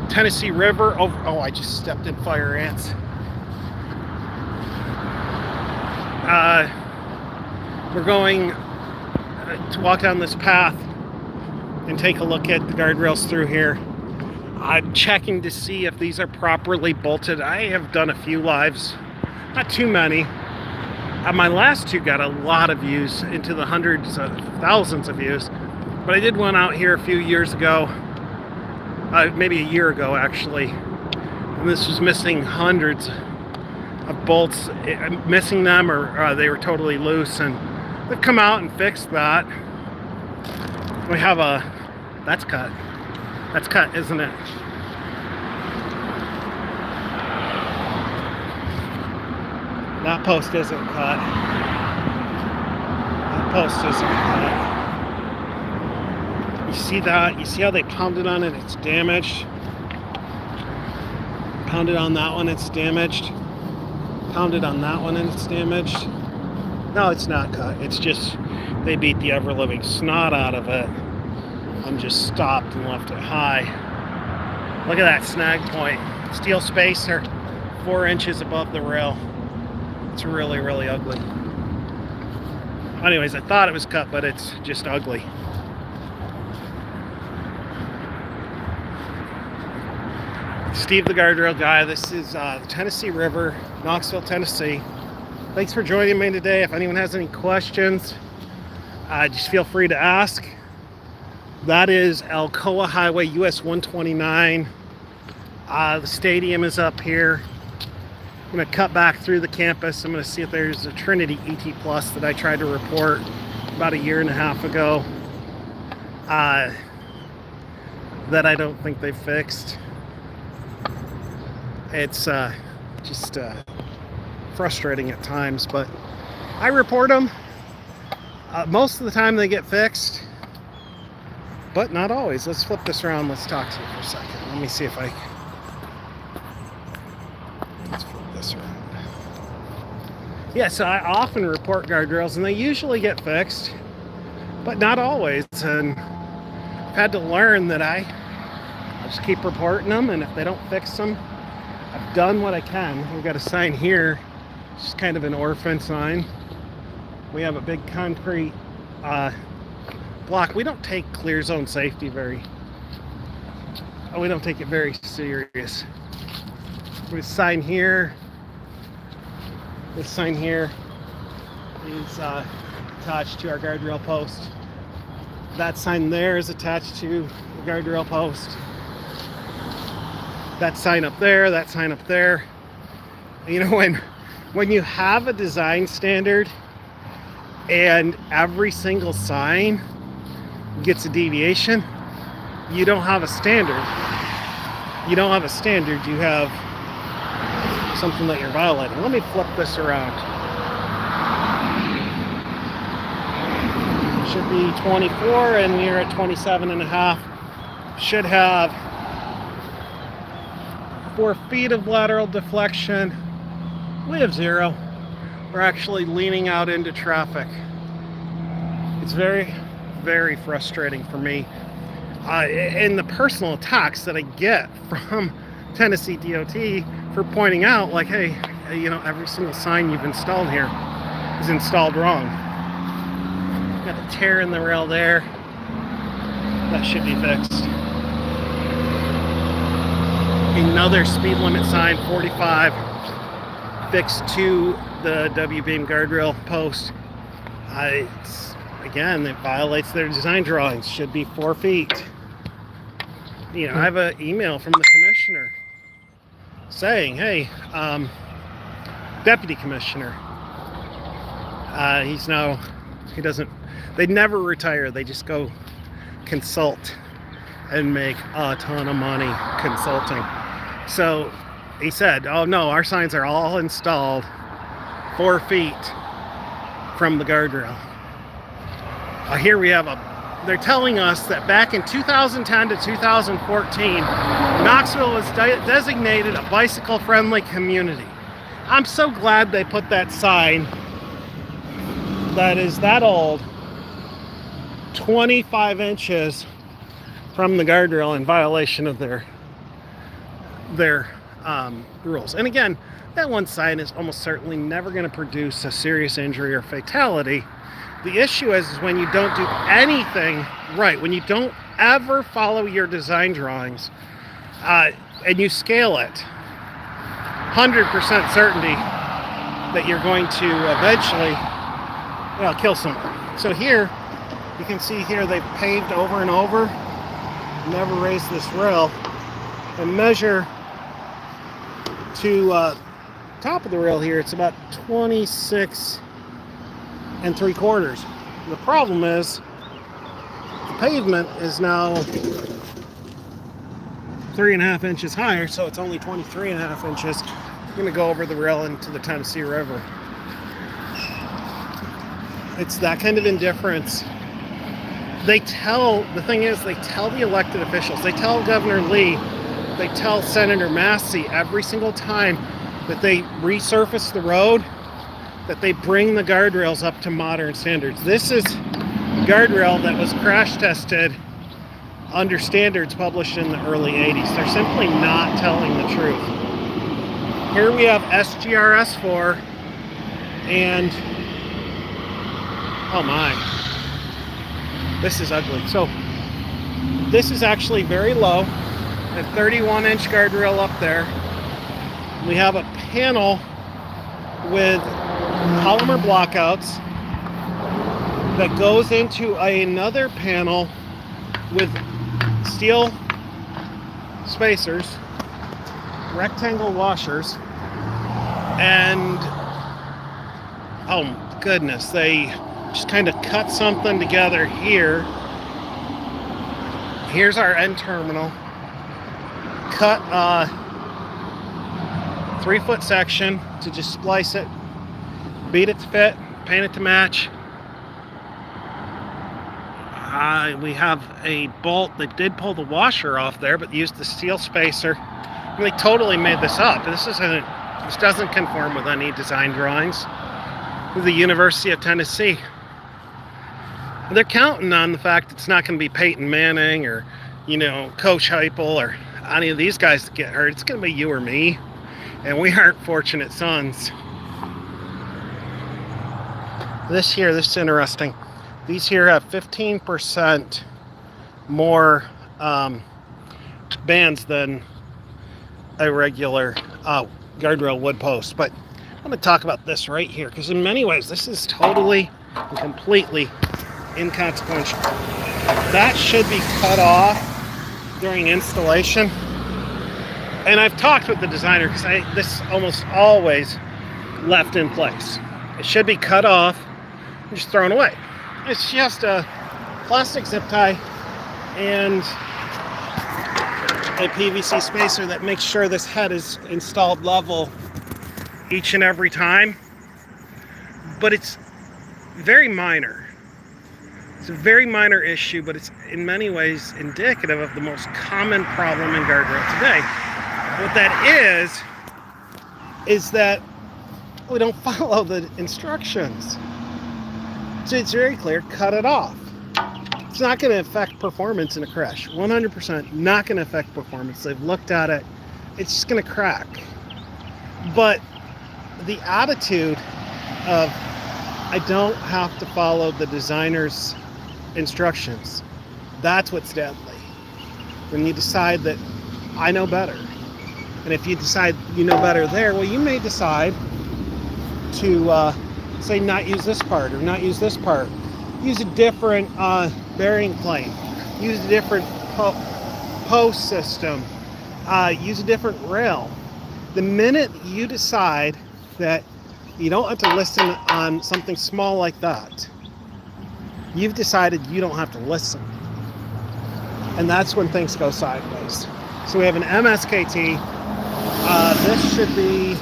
[SPEAKER 1] Tennessee River. Oh, I just stepped in fire ants. We're going to walk down this path and take a look at the guardrails through here. I'm checking to see if these are properly bolted. I have done a few lives, not too many. My last two got a lot of views, into the hundreds of thousands of views. But I did one out here a few years ago, maybe a year ago actually. And this was missing hundreds of bolts, missing them, or they were totally loose. And they've come out and fixed that. We have that's cut. That's cut, isn't it? That post isn't cut. That post isn't cut. You see that? You see how they pounded on it? It's damaged. Pounded on that one, it's damaged. Pounded on that one and it's damaged. No, it's not cut. It's just they beat the ever-living snot out of it. I'm just stopped and left it high. Look at that snag point. Steel spacer, 4 inches above the rail. It's really, really ugly. Anyways, I thought it was cut, but it's just ugly. Steve the Guardrail Guy. This is the Tennessee River, Knoxville, Tennessee. Thanks for joining me today. If anyone has any questions, just feel free to ask. That is Alcoa Highway, US 129. The stadium is up here. I'm going to cut back through the campus. I'm going to see if there's a Trinity ET Plus that I tried to report about a year and a half ago that I don't think they fixed. It's just frustrating at times, but I report them. Most of the time they get fixed, but not always. Let's flip this around. Let's talk to you for a second. Let me see if I can. Let's flip this around. Yeah, so I often report guardrails, and they usually get fixed, but not always. And I've had to learn that I just keep reporting them, and if they don't fix them, I've done what I can. We've got a sign here. It's just kind of an orphan sign. We have a big concrete block. We don't take clear zone safety we don't take it very serious. There's a sign here. This sign here is attached to our guardrail post. That sign there is attached to the guardrail post. That sign up there, that sign up there. You know, when you have a design standard and every single sign gets a deviation, you don't have a standard. You don't have a standard, you have something that you're violating. Let me flip this around. should be 24, and we're at 27 and a half. Should have 4 feet of lateral deflection. We have 0. We're actually leaning out into traffic. It's very, very frustrating for me. And the personal attacks that I get from Tennessee DOT for pointing out, like, hey, you know, every single sign you've installed here is installed wrong. Got a tear in the rail there. That should be fixed. Another speed limit sign, 45, fixed to the W-beam guardrail post. Again, it violates their design drawings. Should be 4 feet. You know, I have an email from the commissioner saying, hey, deputy commissioner, they never retire. They just go consult and make a ton of money consulting. So he said, oh no, our signs are all installed 4 feet from the guardrail. Here we have they're telling us that back in 2010 to 2014, Knoxville was designated a bicycle-friendly community. I'm so glad they put that sign that is that old, 25 inches from the guardrail in violation of their rules. And again, that one sign is almost certainly never going to produce a serious injury or fatality. The issue is when you don't do anything right, when you don't ever follow your design drawings, and you scale it, 100% certainty that you're going to eventually, well, kill someone. So here, you can see here they've paved over and over, never raised this rail, and measure to top of the rail here, it's about 26 3/4. The problem is the pavement is now 3.5 inches higher, so it's only 23.5 inches. I'm going to go over the rail into the Tennessee River. It's that kind of indifference. The thing is, they tell the elected officials, they tell Governor Lee, they tell Senator Massey every single time that they resurface the road, that they bring the guardrails up to modern standards. This is guardrail that was crash tested under standards published in the early 80s. They're simply not telling the truth. Here we have SGRS4 and, oh my, this is ugly. So this is actually very low, a 31-inch guardrail up there. We have a panel with polymer blockouts that goes into another panel with steel spacers, rectangle washers, and oh goodness, they just kind of cut something together here. Here's our end terminal. Cut a 3-foot section to just splice it, beat it to fit, paint it to match. We have a bolt. They did pull the washer off there, but used the steel spacer. And they totally made this up. This doesn't conform with any design drawings with the University of Tennessee. They're counting on the fact it's not going to be Peyton Manning or, you know, Coach Heupel or any of these guys that get hurt. It's going to be you or me, and we aren't fortunate sons. This is interesting. These here have 15% more bands than a regular guardrail wood post. But I'm going to talk about this right here, because in many ways this is totally and completely inconsequential. That should be cut off during installation. And I've talked with the designer, because this almost always left in place. It should be cut off and just thrown away. It's just a plastic zip tie and a PVC spacer that makes sure this head is installed level each and every time. But it's very minor. It's a very minor issue, but it's in many ways indicative of the most common problem in guardrail today. What that is that we don't follow the instructions. So it's very clear, cut it off. It's not going to affect performance in a crash. 100% not going to affect performance. They've looked at it. It's just going to crack. But the attitude of, I don't have to follow the designer's instructions, that's what's deadly. When you decide that I know better. And if you decide you know better there, well, you may decide to say not use this part or not use this part. Use a different bearing plane. Use a different post system. Use a different rail. The minute you decide that you don't have to listen on something small like that, you've decided you don't have to listen. And that's when things go sideways. So we have an MSKT. This should be,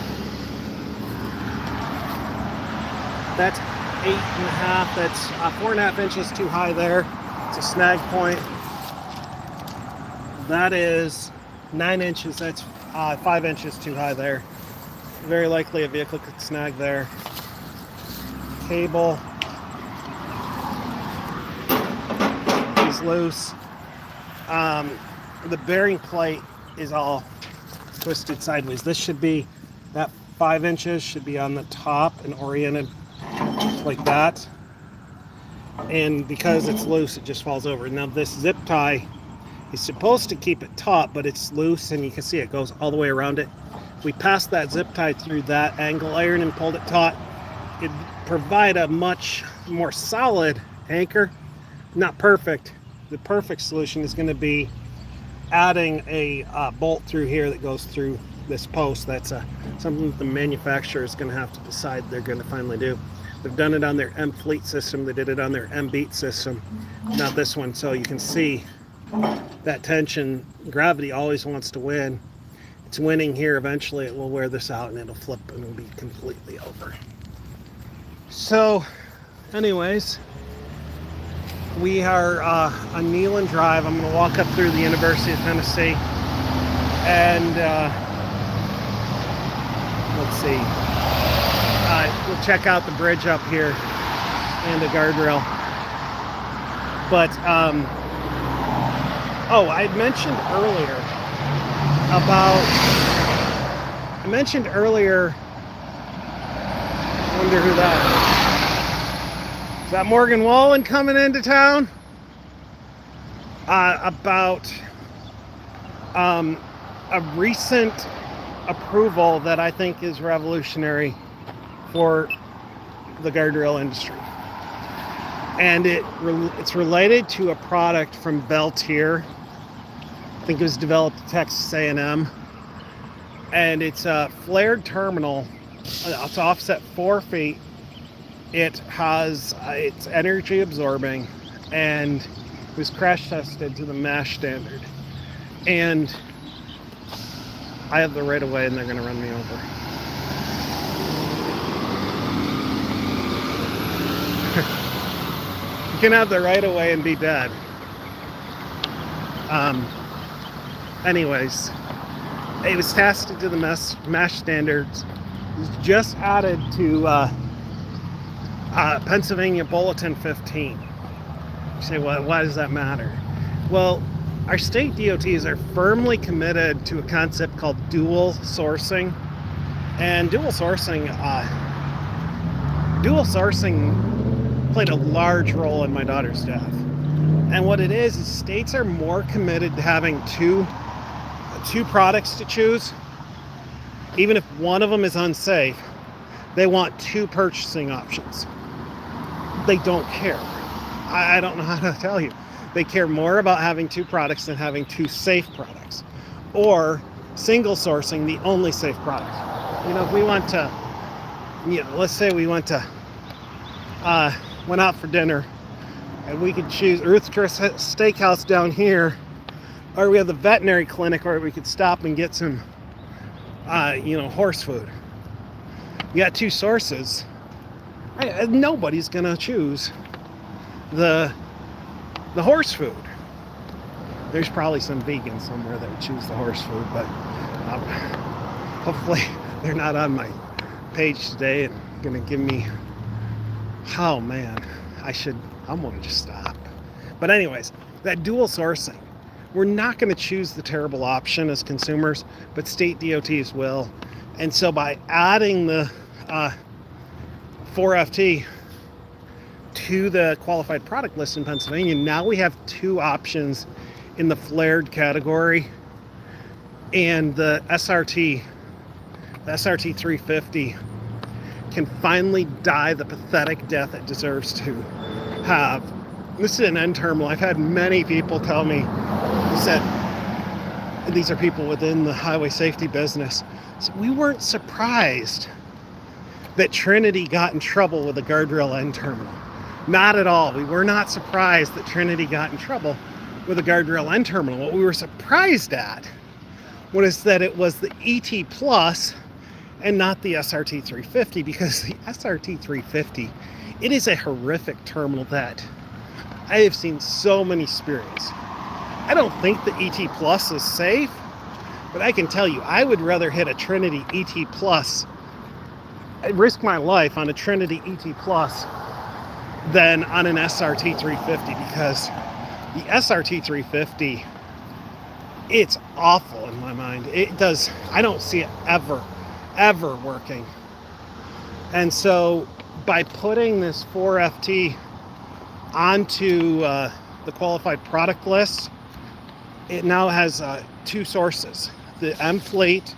[SPEAKER 1] that's 8.5, that's 4.5 inches too high there. It's a snag point. That is 9 inches, that's 5 inches too high there. Very likely a vehicle could snag there. Cable is loose. The bearing plate is all twisted sideways. This should be, that 5 inches should be on the top and oriented like that. And because it's loose, it just falls over. Now this zip tie is supposed to keep it taut, but it's loose and you can see it goes all the way around it. We passed that zip tie through that angle iron and pulled it taut. It'd provide a much more solid anchor. Not perfect. The perfect solution is going to be adding a bolt through here that goes through this post. That's something that the manufacturer is going to have to decide they're going to finally do. They've done it on their M Fleet system. They did it on their M Beat system, not this one. So you can see that tension. Gravity always wants to win. It's winning here. Eventually it will wear this out and it'll flip and it'll be completely over. So anyways, we are on Neyland Drive. I'm going to walk up through the University of Tennessee and let's see. We'll check out the bridge up here and the guardrail. But oh, I mentioned earlier I wonder who that is. Is that Morgan Wallen coming into town? About a recent approval that I think is revolutionary for the guardrail industry. And it's related to a product from Beltier. I think it was developed at Texas A&M. And it's a flared terminal. It's offset 4 feet. It has, it's energy absorbing, and it was crash tested to the MASH standard. And I have the right of way and they're going to run me over. You can have the right of way and be dead. Anyways, it was tested to the MASH standards. It was just added to Pennsylvania Bulletin 15. You say, well, why does that matter? Well, our state DOTs are firmly committed to a concept called dual sourcing. And dual sourcing played a large role in my daughter's death. And what it is states are more committed to having two products to choose. Even if one of them is unsafe, they want 2 purchasing options. They don't care. I don't know how to tell you. They care more about having 2 products than having 2 safe products. Or single sourcing the only safe product. You know, if we want to, let's say we went out for dinner and we could choose Ruth's Chris Steakhouse down here, or we have the veterinary clinic where we could stop and get some, horse food. You got 2 sources. Nobody's gonna choose the The horse food. There's probably some vegans somewhere that would choose the horse food, but hopefully they're not on my page today and gonna give me, oh man, I'm gonna just stop. But anyways, that dual sourcing, we're not gonna choose the terrible option as consumers, but state DOTs will. And so by adding the 4FT to the qualified product list in Pennsylvania, now we have two options in the flared category, and the SRT 350 can finally die the pathetic death it deserves to have. This is an end terminal. I've had many people tell me, who said, these are people within the highway safety business, so we weren't surprised that Trinity got in trouble with the guardrail end terminal. Not at all. We were not surprised that Trinity got in trouble with a guardrail end terminal. What we were surprised at was that it was the ET Plus and not the SRT 350, because the SRT 350, it is a horrific terminal that I have seen so many spirits. I don't think the ET Plus is safe, but I can tell you, I would rather hit a Trinity ET Plus, I'd risk my life on a Trinity ET Plus than on an SRT 350, because the SRT 350, it's awful in my mind. I don't see it ever working. And so by putting this 4FT onto the qualified product list, it now has two sources, the M-Fleet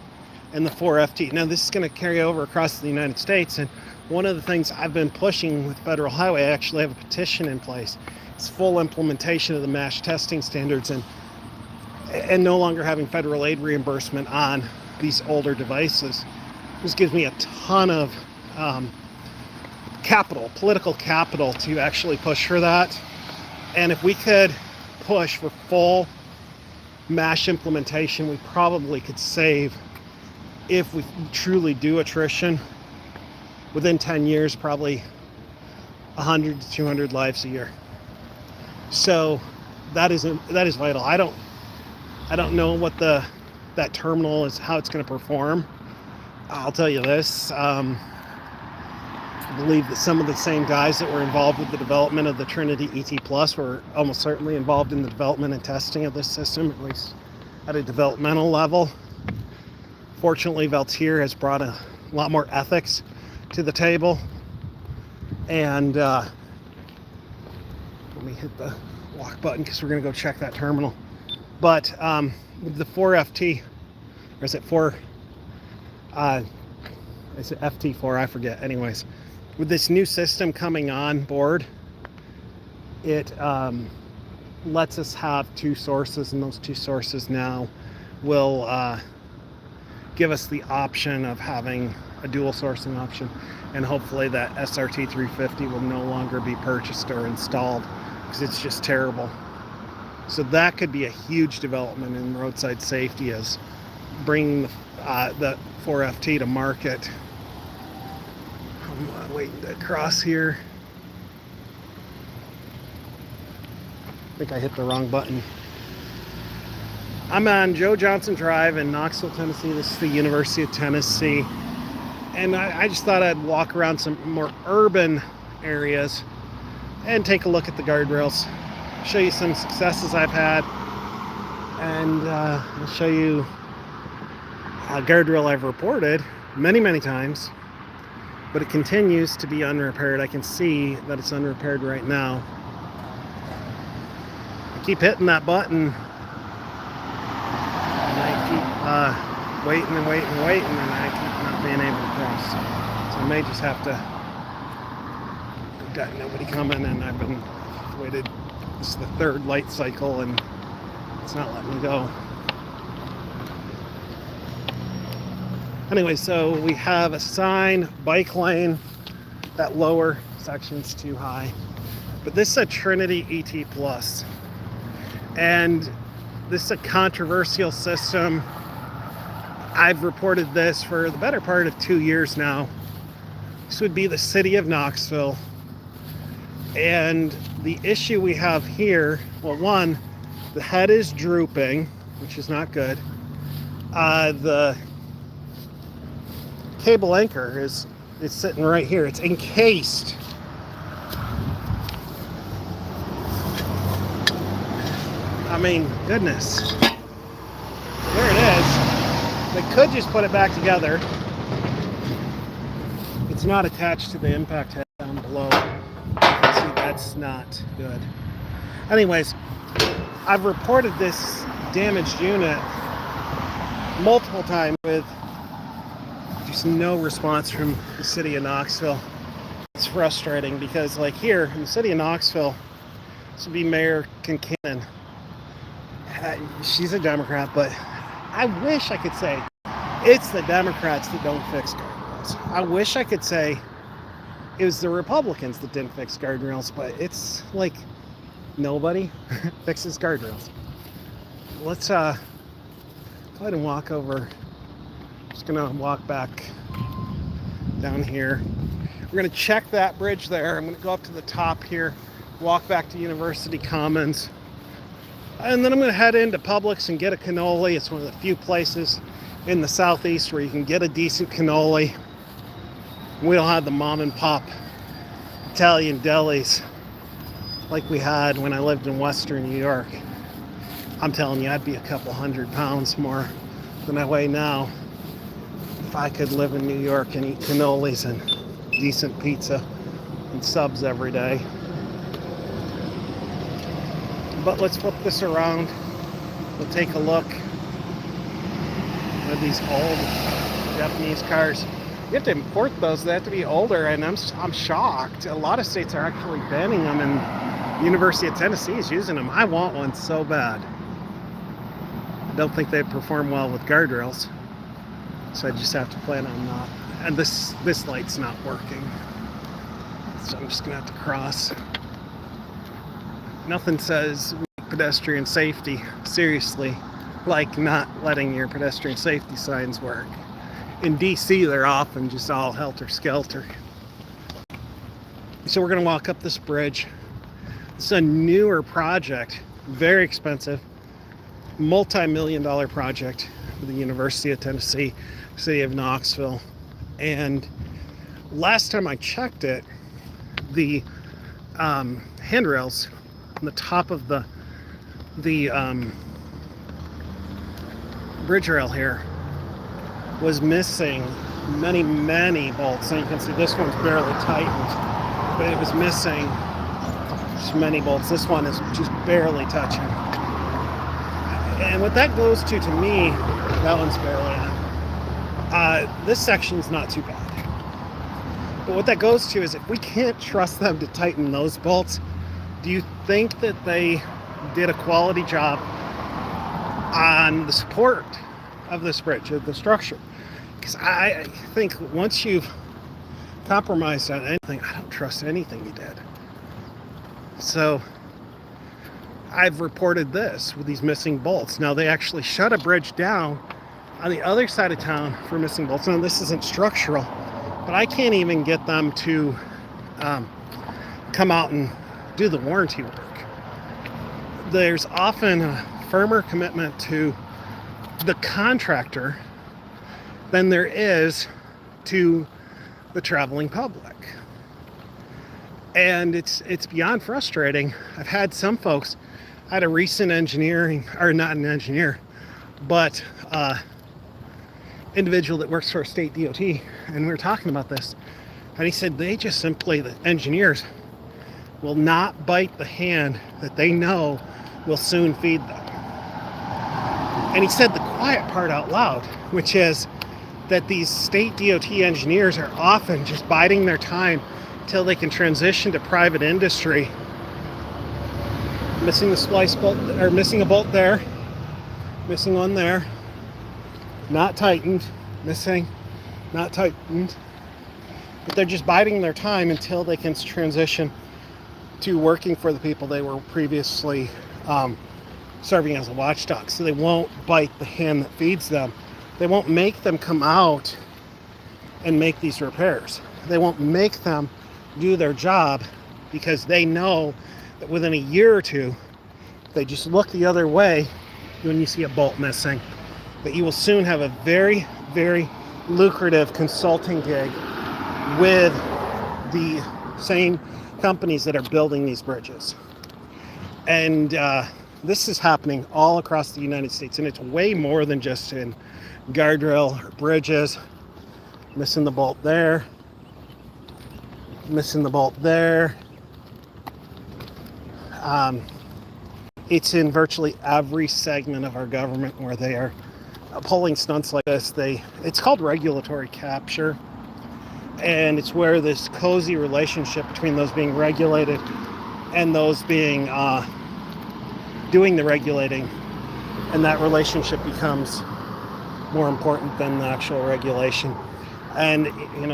[SPEAKER 1] and the 4FT. Now this is going to carry over across the United States, and one of the things I've been pushing with Federal Highway, I actually have a petition in place. It's full implementation of the MASH testing standards, and no longer having federal aid reimbursement on these older devices. This gives me a ton of political capital to actually push for that. And if we could push for full MASH implementation, we probably could save, if we truly do attrition, within 10 years, probably 100 to 200 lives a year. So that is vital. I don't know what that terminal is, how it's going to perform. I'll tell you this. I believe that some of the same guys that were involved with the development of the Trinity ET Plus were almost certainly involved in the development and testing of this system, at least at a developmental level. Fortunately, Valtier has brought a lot more ethics to the table. And let me hit the walk button because we're going to go check that terminal. But with the 4FT, or is it 4? Is it FT4? I forget. Anyways, with this new system coming on board, it lets us have two sources, and those two sources now will give us the option of having a dual sourcing option, and hopefully that SRT 350 will no longer be purchased or installed because it's just terrible. So that could be a huge development in roadside safety, as bringing the 4FT to market. I'm waiting to cross here. I think I hit the wrong button. I'm on Joe Johnson Drive in Knoxville, Tennessee. This is the University of Tennessee. And I just thought I'd walk around some more urban areas and take a look at the guardrails, show you some successes I've had, and I'll show you a guardrail I've reported many times, but it continues to be unrepaired. I can see that it's unrepaired right now. I keep hitting that button, and I keep waiting, and I keep not being able to cross. So I may just have to, got nobody coming, and I've been waited. This is the third light cycle, and it's not letting me go. Anyway, so we have a sign, bike lane. That lower section's too high. But this is a Trinity ET Plus. And this is a controversial system. I've reported this for the better part of 2 years now. This would be the city of Knoxville. And The issue we have here, well, one, the head is drooping, which is not good. The cable anchor is sitting right here. It's encased. I mean, goodness. There it is. They could just put it back together. It's not attached to the impact head down below. See, that's not good. Anyways, I've reported this damaged unit multiple times with just no response from the city of Knoxville. It's frustrating because, like, here in the city of Knoxville, this would be Mayor Kincannon. She's a Democrat, but I wish I could say it's the Democrats that don't fix guardrails. I wish I could say it was the Republicans that didn't fix guardrails, but it's like nobody fixes guardrails. Let's go ahead and walk over. Just gonna walk back down here. We're gonna check that bridge there. I'm gonna go up to the top here, walk back to University Commons, and then I'm gonna head into Publix and get a cannoli. It's one of the few places in the southeast where you can get a decent cannoli. We don't have the mom and pop Italian delis like we had when I lived in Western New York. I'm telling you, I'd be a couple 100 pounds more than I weigh now if I could live in New York and eat cannolis and decent pizza and subs every day. But let's flip this around. We'll take a look at these old Japanese cars. You have to import those. They have to be older, and I'm shocked. A lot of states are actually banning them, and University of Tennessee is using them. I want one so bad. I don't think they'd perform well with guardrails, so I just have to plan on not. And this light's not working, so I'm just gonna have to cross. Nothing says pedestrian safety seriously like not letting your pedestrian safety signs work. In DC, they're often just all helter-skelter. So we're gonna walk up this bridge. It's a newer project, very expensive, multi-million-dollar project for the University of Tennessee, city of Knoxville. And last time I checked it, the handrails on the top of the bridge rail here was missing many bolts. And you can see this one's barely tightened, but it was missing just many bolts. This one is just barely touching. And what that goes to me, that one's barely on. This section's not too bad. But what that goes to is if we can't trust them to tighten those bolts, do you think that they did a quality job on the support of this bridge, of the structure? Because I think once you've compromised on anything, I don't trust anything you did. So I've reported this with these missing bolts. Now they actually shut a bridge down on the other side of town for missing bolts. Now this isn't structural, but I can't even get them to come out and do the warranty work. There's often a firmer commitment to the contractor than there is to the traveling public. And it's beyond frustrating. I've had some folks, I had a recent engineering, or not an engineer, but individual that works for a state DOT, and we were talking about this, and he said they just simply, the engineers, will not bite the hand that they know will soon feed them. And he said the quiet part out loud, which is that these state DOT engineers are often just biding their time until they can transition to private industry. Missing the splice bolt, or missing a bolt there, missing one there, not tightened, missing, not tightened. But they're just biding their time until they can transition to working for the people they were previously serving as a watchdog. So they won't bite the hand that feeds them. They won't make them come out and make these repairs. They won't make them do their job because they know that within a year or two, if they just look the other way when you see a bolt missing, that you will soon have a very, very lucrative consulting gig with the same companies that are building these bridges. And this is happening all across the United States, and it's way more than just in guardrail or bridges. Missing the bolt there. Missing the bolt there. It's in virtually every segment of our government where they are pulling stunts like this. It's called regulatory capture, and it's where this cozy relationship between those being regulated and those being doing the regulating, and that relationship becomes more important than the actual regulation. And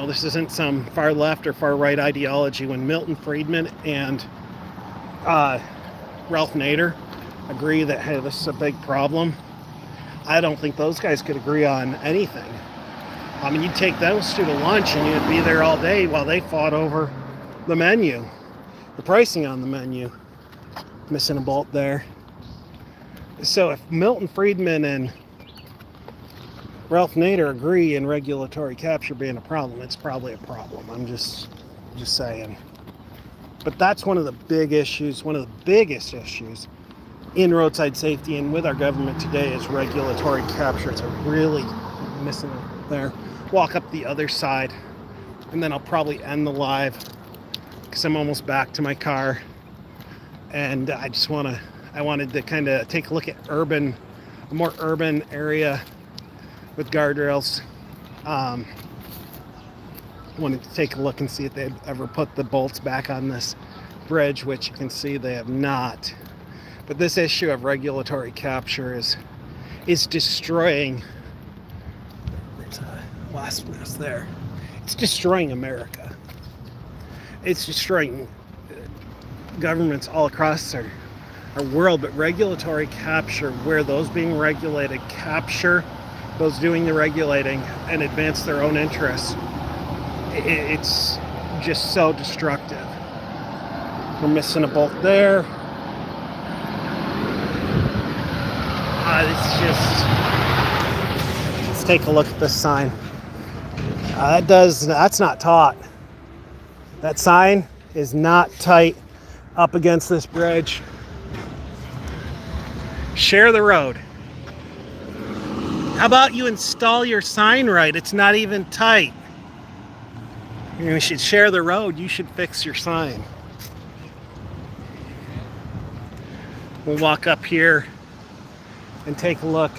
[SPEAKER 1] this isn't some far left or far right ideology. When Milton Friedman and Ralph Nader agree that, hey, this is a big problem, I don't think those guys could agree on anything. I mean, you'd take those two to lunch and you'd be there all day while they fought over the menu, the pricing on the menu. Missing a bolt there. So if Milton Friedman and Ralph Nader agree in regulatory capture being a problem, it's probably a problem. I'm just saying. But that's one of the big issues, one of the biggest issues in roadside safety and with our government today is regulatory capture. It's a really missing it there. Walk up the other side, and then I'll probably end the live because I'm almost back to my car. And I wanted to kind of take a look at a more urban area with guardrails. Wanted to take a look and see if they've ever put the bolts back on this bridge, which you can see they have not. But this issue of regulatory capture is destroying. There's a wasp nest there. It's destroying America. It's destroying governments all across our world. But regulatory capture, where those being regulated capture those doing the regulating and advance their own interests, it's just so destructive. We're missing a bolt there. Let's take a look at this sign. That's not taut. That sign is not tight up against this bridge. Share the road. How about you install your sign right? It's not even tight. You should share the road. You should fix your sign. We'll walk up here and take a look.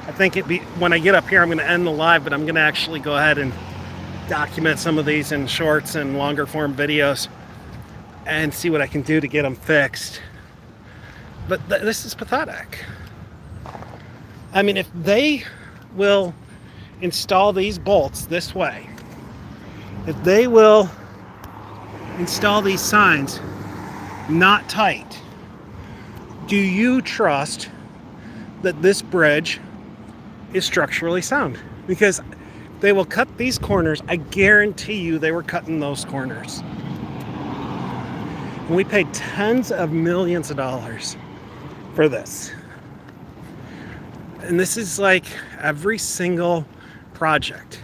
[SPEAKER 1] I think when I get up here, I'm going to end the live, but I'm going to actually go ahead and document some of these in shorts and longer form videos and see what I can do to get them fixed. But this is pathetic. I mean, if they will install these bolts this way, if they will install these signs not tight, do you trust that this bridge is structurally sound? Because they will cut these corners. I guarantee you they were cutting those corners. And we paid tens of millions of dollars for this. And this is like every single project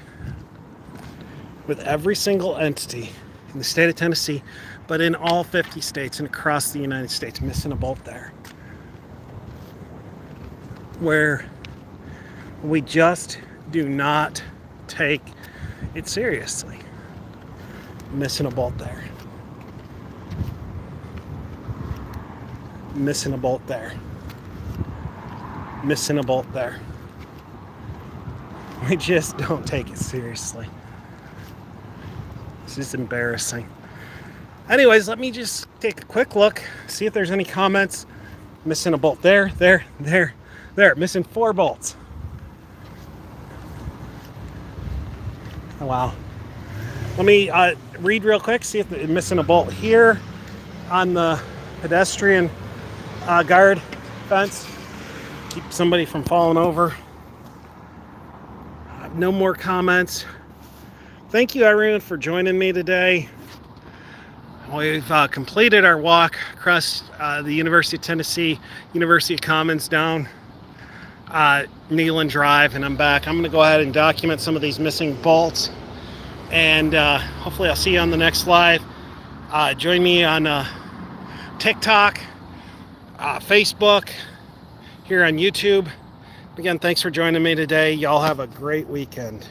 [SPEAKER 1] with every single entity in the state of Tennessee, but in all 50 states and across the United States, missing a bolt there. Where we just do not take it seriously. Missing a bolt there. Missing a bolt there. Missing a bolt there. We just don't take it seriously. This is embarrassing. Anyways, let me just take a quick look, see if there's any comments. Missing a bolt there. Missing 4 bolts. Oh, wow. Let me read real quick, see if they're missing a bolt here on the pedestrian guard fence. Keep somebody from falling over. No more comments. Thank you, everyone, for joining me today. We've completed our walk across the University of Tennessee, University Commons down Neyland Drive, and I'm back. I'm going to go ahead and document some of these missing bolts, and hopefully I'll see you on the next live. Join me on TikTok, Facebook, here on YouTube. Again, thanks for joining me today. Y'all have a great weekend.